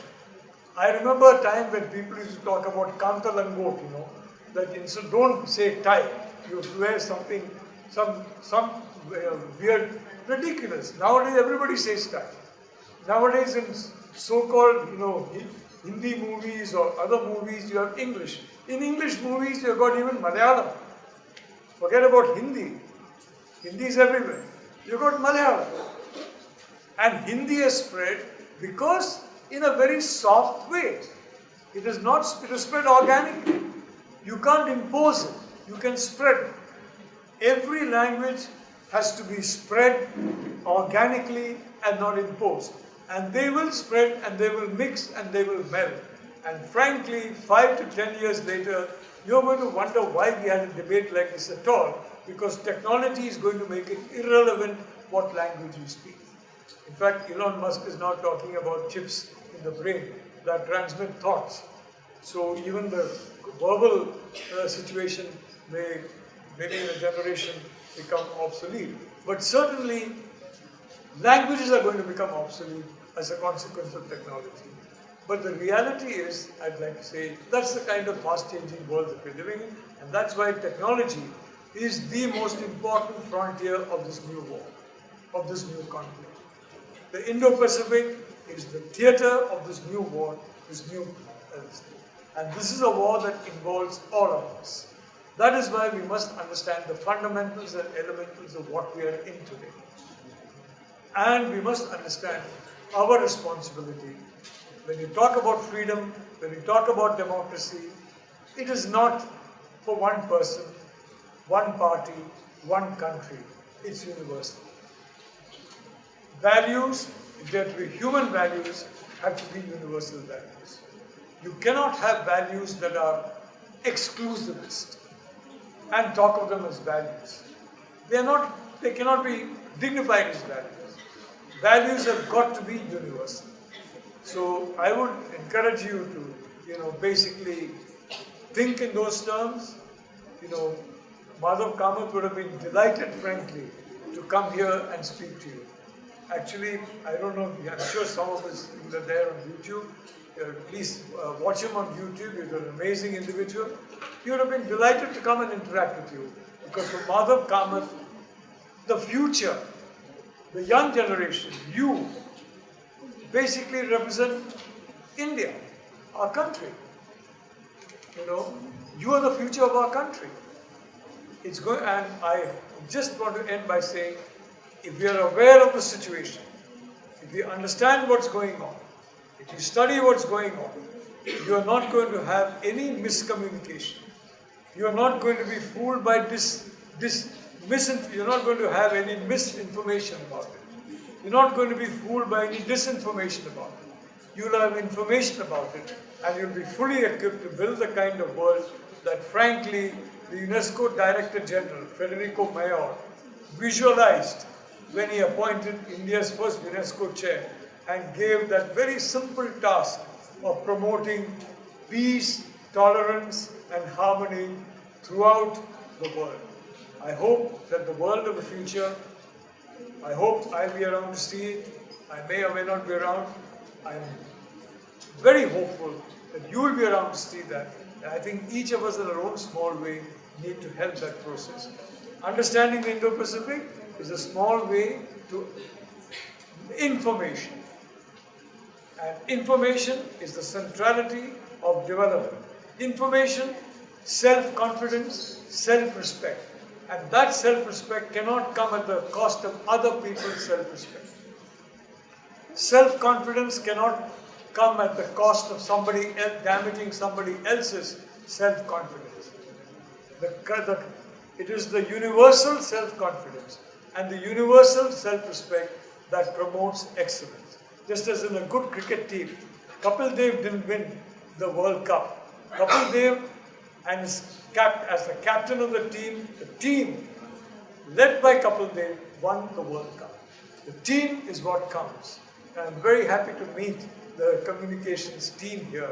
I remember a time when people used to talk about Kanta Langot, that instead don't say tie, you wear something, some weird, ridiculous. Nowadays everybody says tie. Nowadays in so-called, Hindi movies or other movies, you have English. In English movies, you've got even Malayalam. Forget about Hindi. Hindi is everywhere. You've got Malayalam. And Hindi has spread because in a very soft way. It is spread organically. You can't impose it. You can spread it. Every language has to be spread organically and not imposed. And they will spread and they will mix and they will meld. And frankly, 5 to 10 years later, you're going to wonder why we had a debate like this at all, because technology is going to make it irrelevant what language you speak. In fact, Elon Musk is now talking about chips in the brain that transmit thoughts. So even the verbal situation may, maybe in a generation, become obsolete. But certainly, languages are going to become obsolete as a consequence of technology. But the reality is, I'd like to say, that's the kind of fast-changing world that we're living in, and that's why technology is the most important frontier of this new war, of this new conflict. The Indo-Pacific is the theater of this new war, and this is a war that involves all of us. That is why we must understand the fundamentals and elementals of what we are in today. And we must understand our responsibility. When you talk about freedom, when you talk about democracy, it is not for one person, one party, one country. It's universal. Values, if they are to be human values, have to be universal values. You cannot have values that are exclusivist and talk of them as values. They cannot be dignified as values. Values have got to be universal. So I would encourage you to, basically think in those terms. Madhav Kamath would have been delighted, frankly, to come here and speak to you. Actually, I don't know, I'm sure some of us are there on YouTube. Please watch him on YouTube. He's an amazing individual. He would have been delighted to come and interact with you. Because for Madhav Kamath, the future, the young generation, you basically represent India, our country. You are the future of our country. And I just want to end by saying, if we are aware of the situation, if we understand what's going on, if you study what's going on, you are not going to have any miscommunication. You are not going to be fooled by you're not going to have any misinformation about it. You're not going to be fooled by any disinformation about it. You'll have information about it, and you'll be fully equipped to build the kind of world that, frankly, the UNESCO Director General, Federico Mayor, visualized when he appointed India's first UNESCO chair and gave that very simple task of promoting peace, tolerance, and harmony throughout the world. I hope that the world of the future, I hope I'll be around to see it. I may or may not be around. I'm very hopeful that you will be around to see that. And I think each of us in our own small way need to help that process. Understanding the Indo-Pacific is a small way to information. And information is the centrality of development. Information, self-confidence, self-respect. And that self-respect cannot come at the cost of other people's self-respect. Self-confidence cannot come at the cost of somebody else, damaging somebody else's self-confidence. It is the universal self-confidence and the universal self-respect that promotes excellence. Just as in a good cricket team, Kapil Dev didn't win the World Cup. Kapil Dev and as the captain of the team led by Kapil Dev won the World Cup. The team is what counts. And I'm very happy to meet the communications team here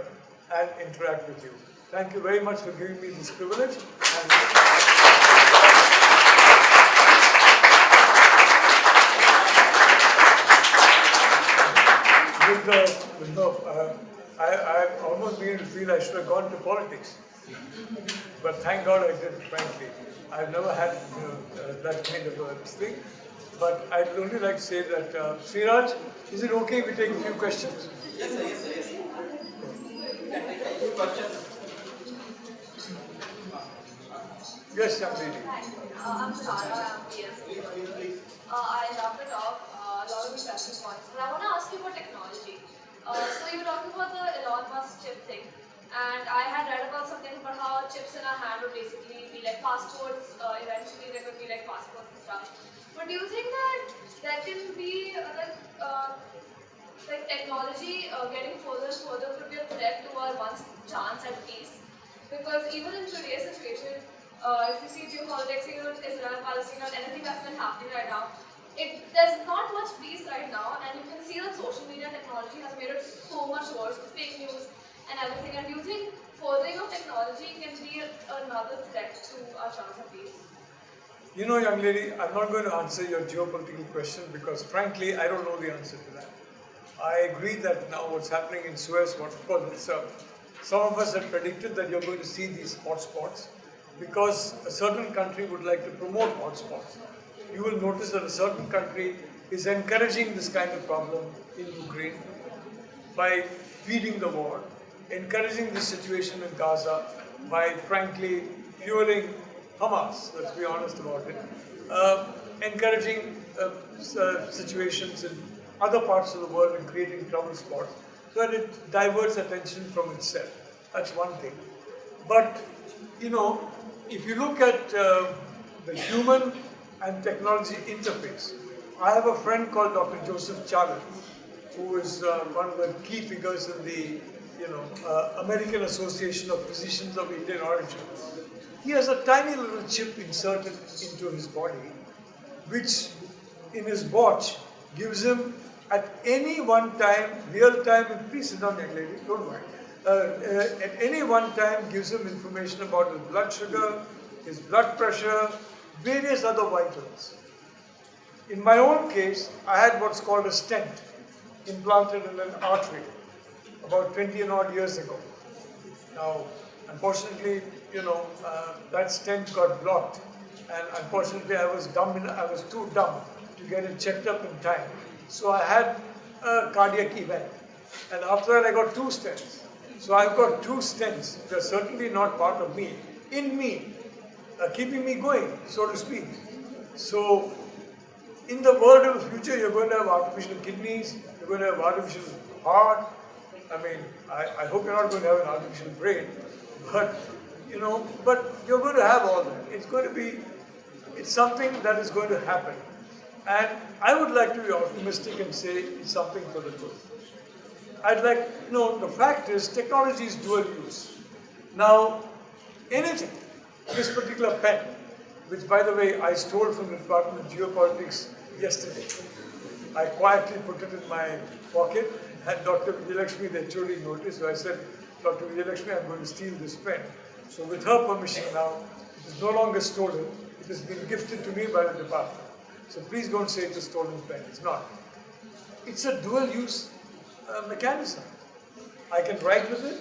and interact with you. Thank you very much for giving me this privilege. I almost began to feel I should have gone to politics. But thank God I didn't, frankly. I've never had that kind of a thing. But I'd only like to say that, Sriraj, is it okay if we take a few questions? Yes, sir, yes, sir, yes. You can take a few questions. Yes, young lady. Hi, I'm Sarah, I'm PSC. I love the talk, a lot of interesting points. But I want to ask you about technology. So you were talking about the Elon Musk chip thing. And I had read about something about how chips in our hand would basically be like passwords. Eventually, there could be like passwords and stuff. But do you think that there can be like technology getting further and further could be a threat to our once chance at peace? Because even in today's situation, if you see geopolitics, Israel, Palestine, or anything that's been happening right now, there's not much peace right now, and you can see that social media technology has made it so much worse with fake news and everything. And do you think furthering of technology can be another threat to our chance of peace? You know, young lady, I'm not going to answer your geopolitical question because, frankly, I don't know the answer to that. I agree that now what's happening in Suez, some of us had predicted that you're going to see these hotspots because a certain country would like to promote hotspots. You will notice that a certain country is encouraging this kind of problem in Ukraine by feeding the war, encouraging this situation in Gaza by, frankly, fueling Hamas, let's be honest about it, encouraging situations in other parts of the world and creating trouble spots so that it diverts attention from itself. That's one thing. But, you know, if you look at the human and technology interface, I have a friend called Dr. Joseph Challen. who is one of the key figures in the American Association of Physicians of Indian origin. He has a tiny little chip inserted into his body, which in his watch gives him at any one time, real time, and please sit down, young lady, don't worry. At any one time gives him information about his blood sugar, his blood pressure, various other vitals. In my own case, I had what's called a stent implanted in an artery about 20 and odd years ago. Now, unfortunately, that stent got blocked, and unfortunately I was too dumb to get it checked up in time. So I had a cardiac event, and after that I got 2 stents. So I've got 2 stents. They're certainly not part of me, in me, keeping me going, so to speak. So in the world of the future, you're going to have artificial kidneys, you're going to have artificial heart. I mean, I hope you're not going to have an artificial brain, but you're going to have all that. It's something that is going to happen. And I would like to be optimistic and say it's something for the good. The fact is, technology is dual use. Now, anything, this particular pen, which by the way, I stole from the Department of Geopolitics yesterday. I quietly put it in my pocket, and Dr. Vijayalakshmi, the HOD, noticed. So I said, Dr. Vijayalakshmi, I'm going to steal this pen. So with her permission now, it is no longer stolen. It has been gifted to me by the department. So please don't say it's a stolen pen. It's not. It's a dual-use mechanism. I can write with it.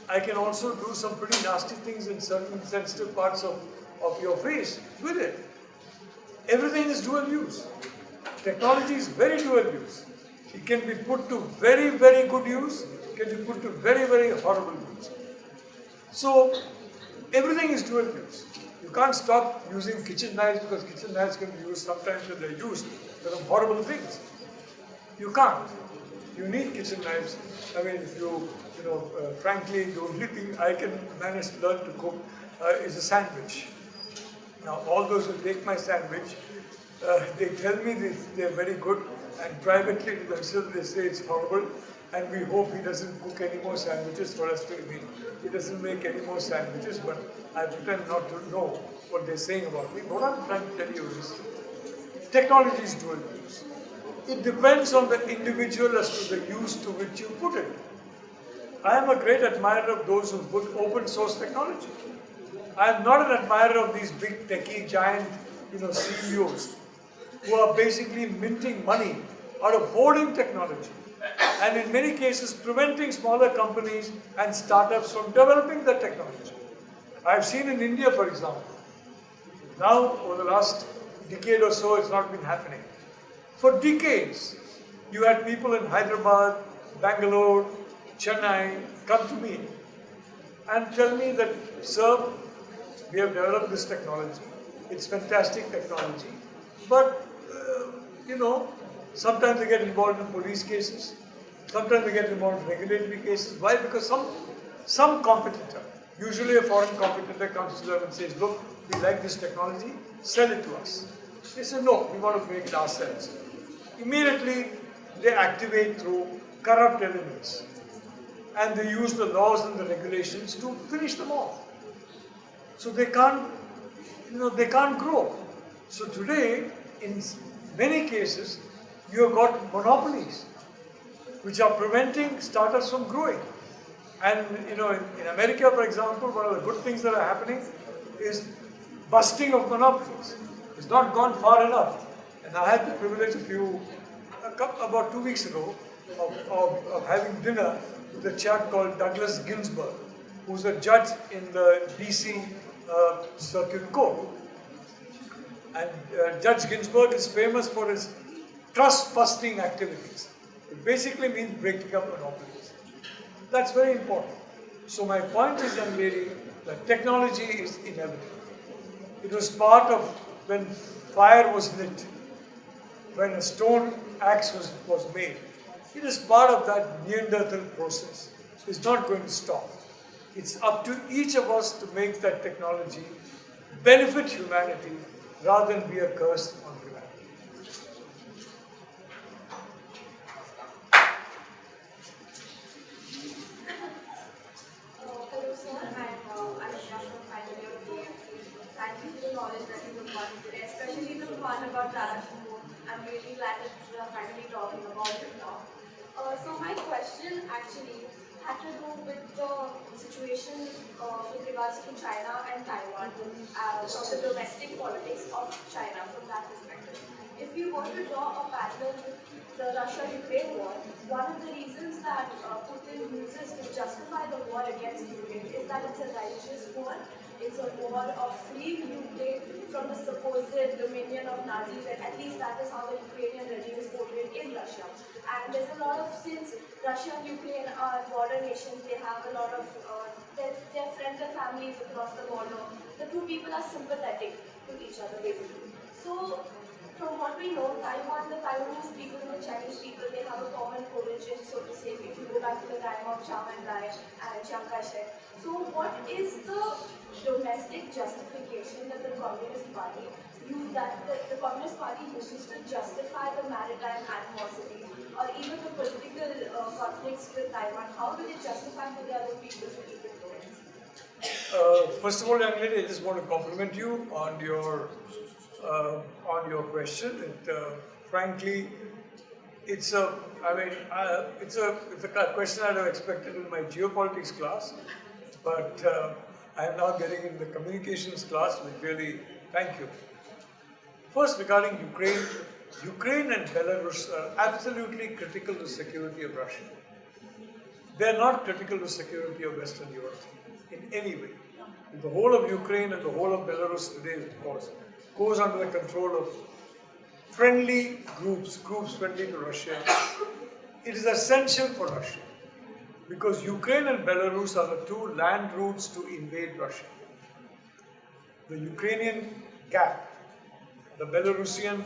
I can also do some pretty nasty things in certain sensitive parts of your face with it. Everything is dual use. Technology is very dual use. It can be put to very, very good use. It can be put to very, very horrible use. So everything is dual use. You can't stop using kitchen knives because kitchen knives can be used sometimes when they're used for some horrible things. You can't. You need kitchen knives. I mean, if frankly, the only thing I can manage to learn to cook is a sandwich. Now, all those who take my sandwich, they tell me they're very good, and privately to themselves they say it's horrible, and we hope he doesn't cook any more sandwiches for us to eat. He doesn't make any more sandwiches, but I pretend not to know what they're saying about me. What I'm trying to tell you is, technology is dual use. It depends on the individual as to the use to which you put it. I am a great admirer of those who put open source technology. I am not an admirer of these big techie giant, CEOs who are basically minting money out of hoarding technology, and in many cases preventing smaller companies and startups from developing the technology. I've seen in India, for example, now over the last decade or so, it's not been happening. For decades, you had people in Hyderabad, Bangalore, Chennai come to me and tell me that, sir, we have developed this technology. It's fantastic technology. But, sometimes they get involved in police cases. Sometimes they get involved in regulatory cases. Why? Because some competitor, usually a foreign competitor, comes to them and says, look, we like this technology, sell it to us. They say, no, we want to make it ourselves. Immediately, they activate through corrupt elements. And they use the laws and the regulations to finish them off. So they can't grow. So today, in many cases, you have got monopolies, which are preventing startups from growing. And in America, for example, one of the good things that are happening is busting of monopolies. It's not gone far enough. And I had the privilege about 2 weeks ago of having dinner with a chap called Douglas Ginsburg, who's a judge in the DC Circuit Court. And Judge Ginsburg is famous for his trust-busting activities. It basically means breaking up monopolies. That's very important. So my point is, young lady, that technology is inevitable. It was part of when fire was lit, when a stone axe was made. It is part of that Neanderthal process. It's not going to stop. It's up to each of us to make that technology benefit humanity rather than be a curse on humanity. actually had to do with the situation with regards to China and Taiwan, from the domestic politics of China from that perspective. If we were to draw a parallel with the Russia-Ukraine war, one of the reasons that Putin uses to justify the war against Ukraine is that it's a righteous war. It's a war of freeing Ukraine from the supposed dominion of Nazis, and at least that is how the Ukrainian regime is portrayed in Russia. And there's a lot of, since Russia and Ukraine are border nations, they have a lot of their friends and families across the border. The two people are sympathetic to each other, basically. So, from what we know, Taiwan, the Taiwanese people and the Chinese people, they have a common origin, so to say, if you go back to the time of Chiang Kai-shek and Chiang Kai-shek. So what is the domestic justification that the Communist Party the Communist Party uses to justify the maritime animosity or even the political conflicts with Taiwan? How do they justify to the other people to keep it going? First of all, young lady, I just want to compliment you on your question. Frankly, it's a question I'd have expected in my geopolitics class, but I am now getting in the communications class, which really, thank you. First, regarding Ukraine and Belarus are absolutely critical to security of Russia. They are not critical to security of Western Europe in any way. The whole of Ukraine and the whole of Belarus today, of course, goes under the control of friendly groups friendly to Russia. It is essential for Russia because Ukraine and Belarus are the two land routes to invade Russia. The Ukrainian gap, the Belarusian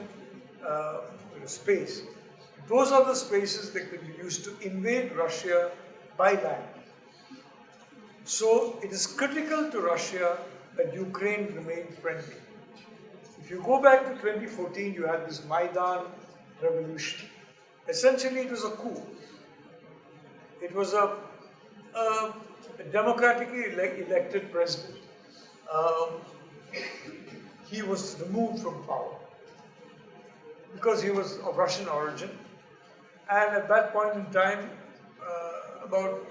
space, those are the spaces that can be used to invade Russia by land. So it is critical to Russia that Ukraine remain friendly. If you go back to 2014, you had this Maidan revolution. Essentially, it was a coup. It was a democratically elected president. He was removed from power because he was of Russian origin. And at that point in time, about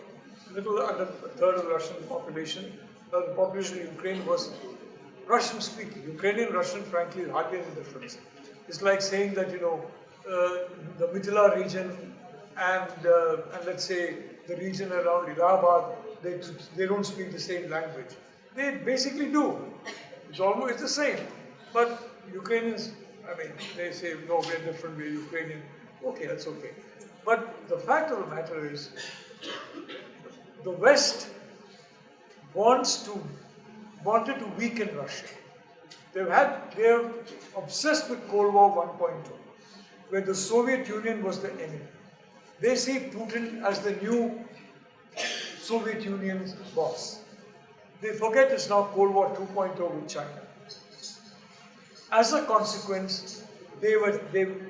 a little under a third of the Russian population, the population of Ukraine was Russian speaking. Ukrainian, Russian, frankly, is hardly any difference. It's like saying that, the Mithila region and let's say the region around Allahabad, they don't speak the same language. They basically do. It's almost the same. But Ukrainians, they say, no, we're different, we're Ukrainian. Okay, that's okay. But the fact of the matter is, the West wanted to weaken Russia. They're obsessed with Cold War 1.2, where the Soviet Union was the enemy. They see Putin as the new Soviet Union's boss. They forget it's now Cold War 2.0 with China. As a consequence, they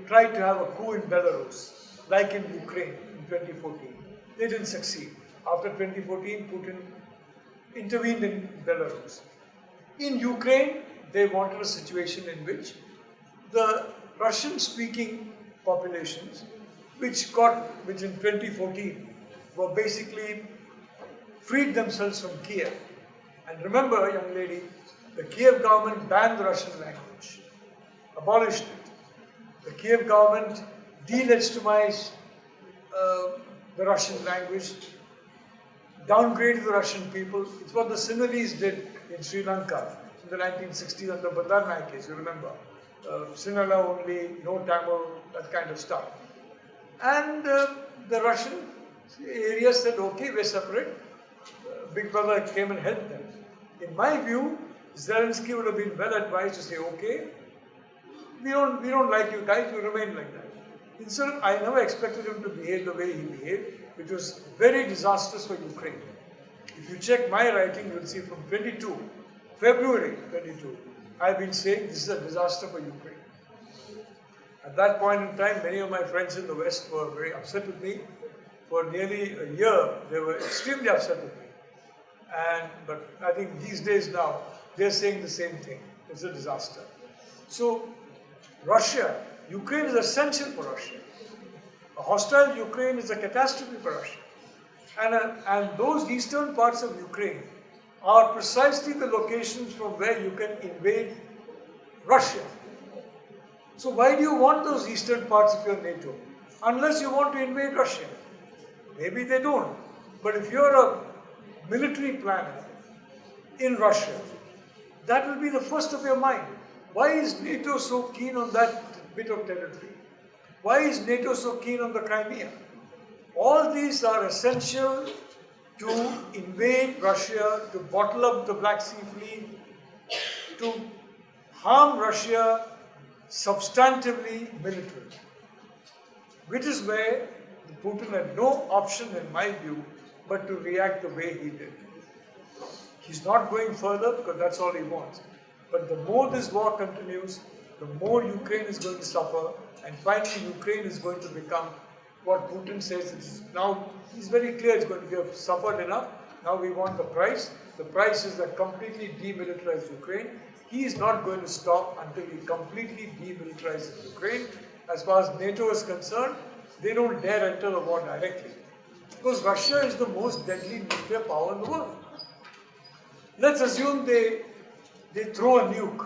tried to have a coup in Belarus, like in Ukraine in 2014. They didn't succeed. After 2014, Putin intervened in Belarus. In Ukraine, they wanted a situation in which the Russian-speaking populations, which in 2014 were basically freed themselves from Kiev. And remember, young lady, the Kiev government banned the Russian language, abolished it. The Kiev government delegitimized the Russian language, downgraded the Russian people. It's what the Sinhalese did in Sri Lanka in the 1960s under Bandar Naik case, you remember. Sinhala only, no Tamil, that kind of stuff. And the Russian area said, okay, we're separate. Big Brother came and helped them. In my view, Zelensky would have been well advised to say, okay, we don't like you guys, you remain like that. Instead, I never expected him to behave the way he behaved, which was very disastrous for Ukraine. If you check my writing, you'll see from February 22, I've been saying this is a disaster for Ukraine. At that point in time, many of my friends in the West were very upset with me. For nearly a year, they were extremely upset with me. But I think these days now, they're saying the same thing. It's a disaster. So, Ukraine is essential for Russia. A hostile Ukraine is a catastrophe for Russia. And those eastern parts of Ukraine are precisely the locations from where you can invade Russia. So why do you want those eastern parts of your NATO? Unless you want to invade Russia. Maybe they don't. But if you're a military planner in Russia, that will be the first of your mind. Why is NATO so keen on that bit of territory? Why is NATO so keen on the Crimea? All these are essential to invade Russia, to bottle up the Black Sea Fleet, to harm Russia substantively militarily. Which is where Putin had no option, in my view, but to react the way he did. He's not going further because that's all he wants. But the more this war continues, the more Ukraine is going to suffer, and finally Ukraine is going to become what Putin says it is. Now, he's very clear it's going to have suffered enough. Now we want the price. The price is that completely demilitarized Ukraine. He is not going to stop until he completely demilitarizes Ukraine. As far as NATO is concerned, they don't dare enter the war directly. Because Russia is the most deadly nuclear power in the world. Let's assume they throw a nuke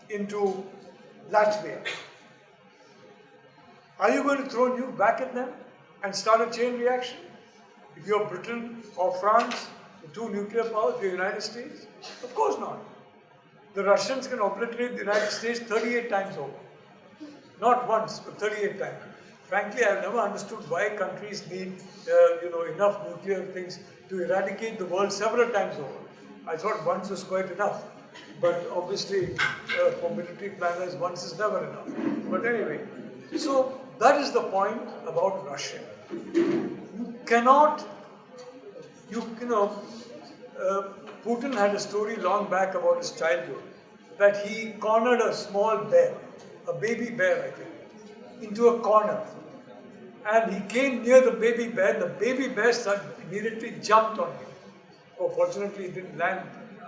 into Latvia. Are you going to throw a nuke back at them and start a chain reaction? If you're Britain or France, the two nuclear powers, the United States? Of course not. The Russians can obliterate the United States 38 times over. Not once, but 38 times. Frankly, I've never understood why countries need enough nuclear things to eradicate the world several times over. I thought once was quite enough. But obviously, for military planners, once is never enough. But anyway, so that is the point about Russia. You cannot, Putin had a story long back about his childhood that he cornered a small bear, a baby bear, I think, into a corner. And he came near the baby bear, and the baby bear immediately jumped on him. Oh, fortunately, it didn't land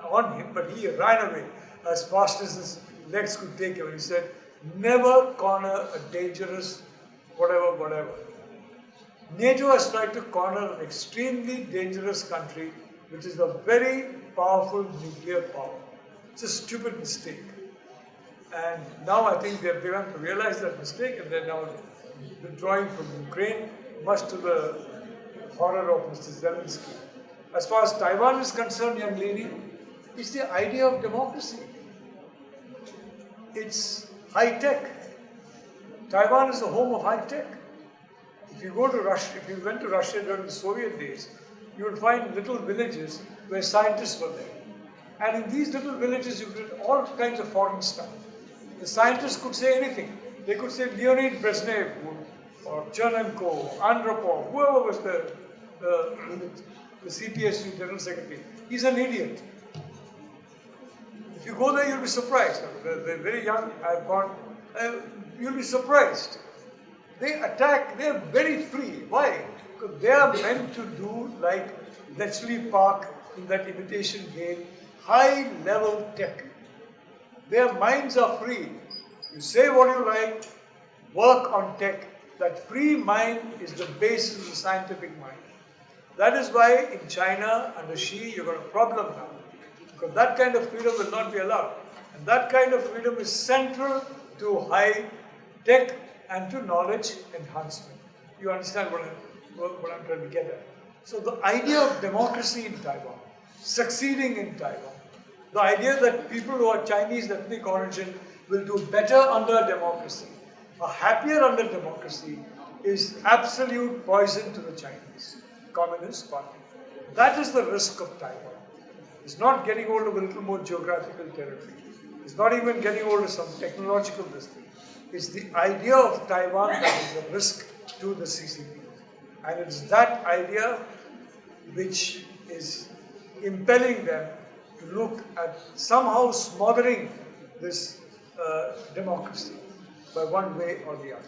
on him, but he ran away as fast as his legs could take him. And he said, never corner a dangerous whatever. NATO has tried to corner an extremely dangerous country, which is a very powerful nuclear power. It's a stupid mistake. And now I think they've begun to realize that mistake, and they're now withdrawing from Ukraine, much to the horror of Mr. Zelensky. As far as Taiwan is concerned, young lady, it's the idea of democracy. It's high-tech. Taiwan is the home of high-tech. If you go to Russia, if you went to Russia during the Soviet days, you would find little villages where scientists were there. And in these little villages, you get all kinds of foreign stuff. The scientists could say anything. They could say Leonid Brezhnev or Chernenko, Andropov, whoever was the CPSU General Secretary. He's an idiot. If you go there, you'll be surprised. They're very young. I've gone. You'll be surprised. They attack. They're very free. Why? Because they are meant to do like Bletchley Park in that imitation game, high-level tech. Their minds are free. You say what you like, work on tech. That free mind is the basis of the scientific mind. That is why in China, under Xi, you've got a problem now. Because that kind of freedom will not be allowed. And that kind of freedom is central to high tech and to knowledge enhancement. You understand what I'm trying to get at? So the idea of democracy in Taiwan, succeeding in Taiwan, the idea that people who are Chinese ethnic origin will do better under democracy, are happier under democracy, is absolute poison to the Chinese Communist Party. That is the risk of Taiwan. It's not getting hold of a little more geographical territory. It's not even getting hold of some technological risk. It's the idea of Taiwan that is a risk to the CCP. And it's that idea which is impelling them to look at somehow smothering this democracy by one way or the other.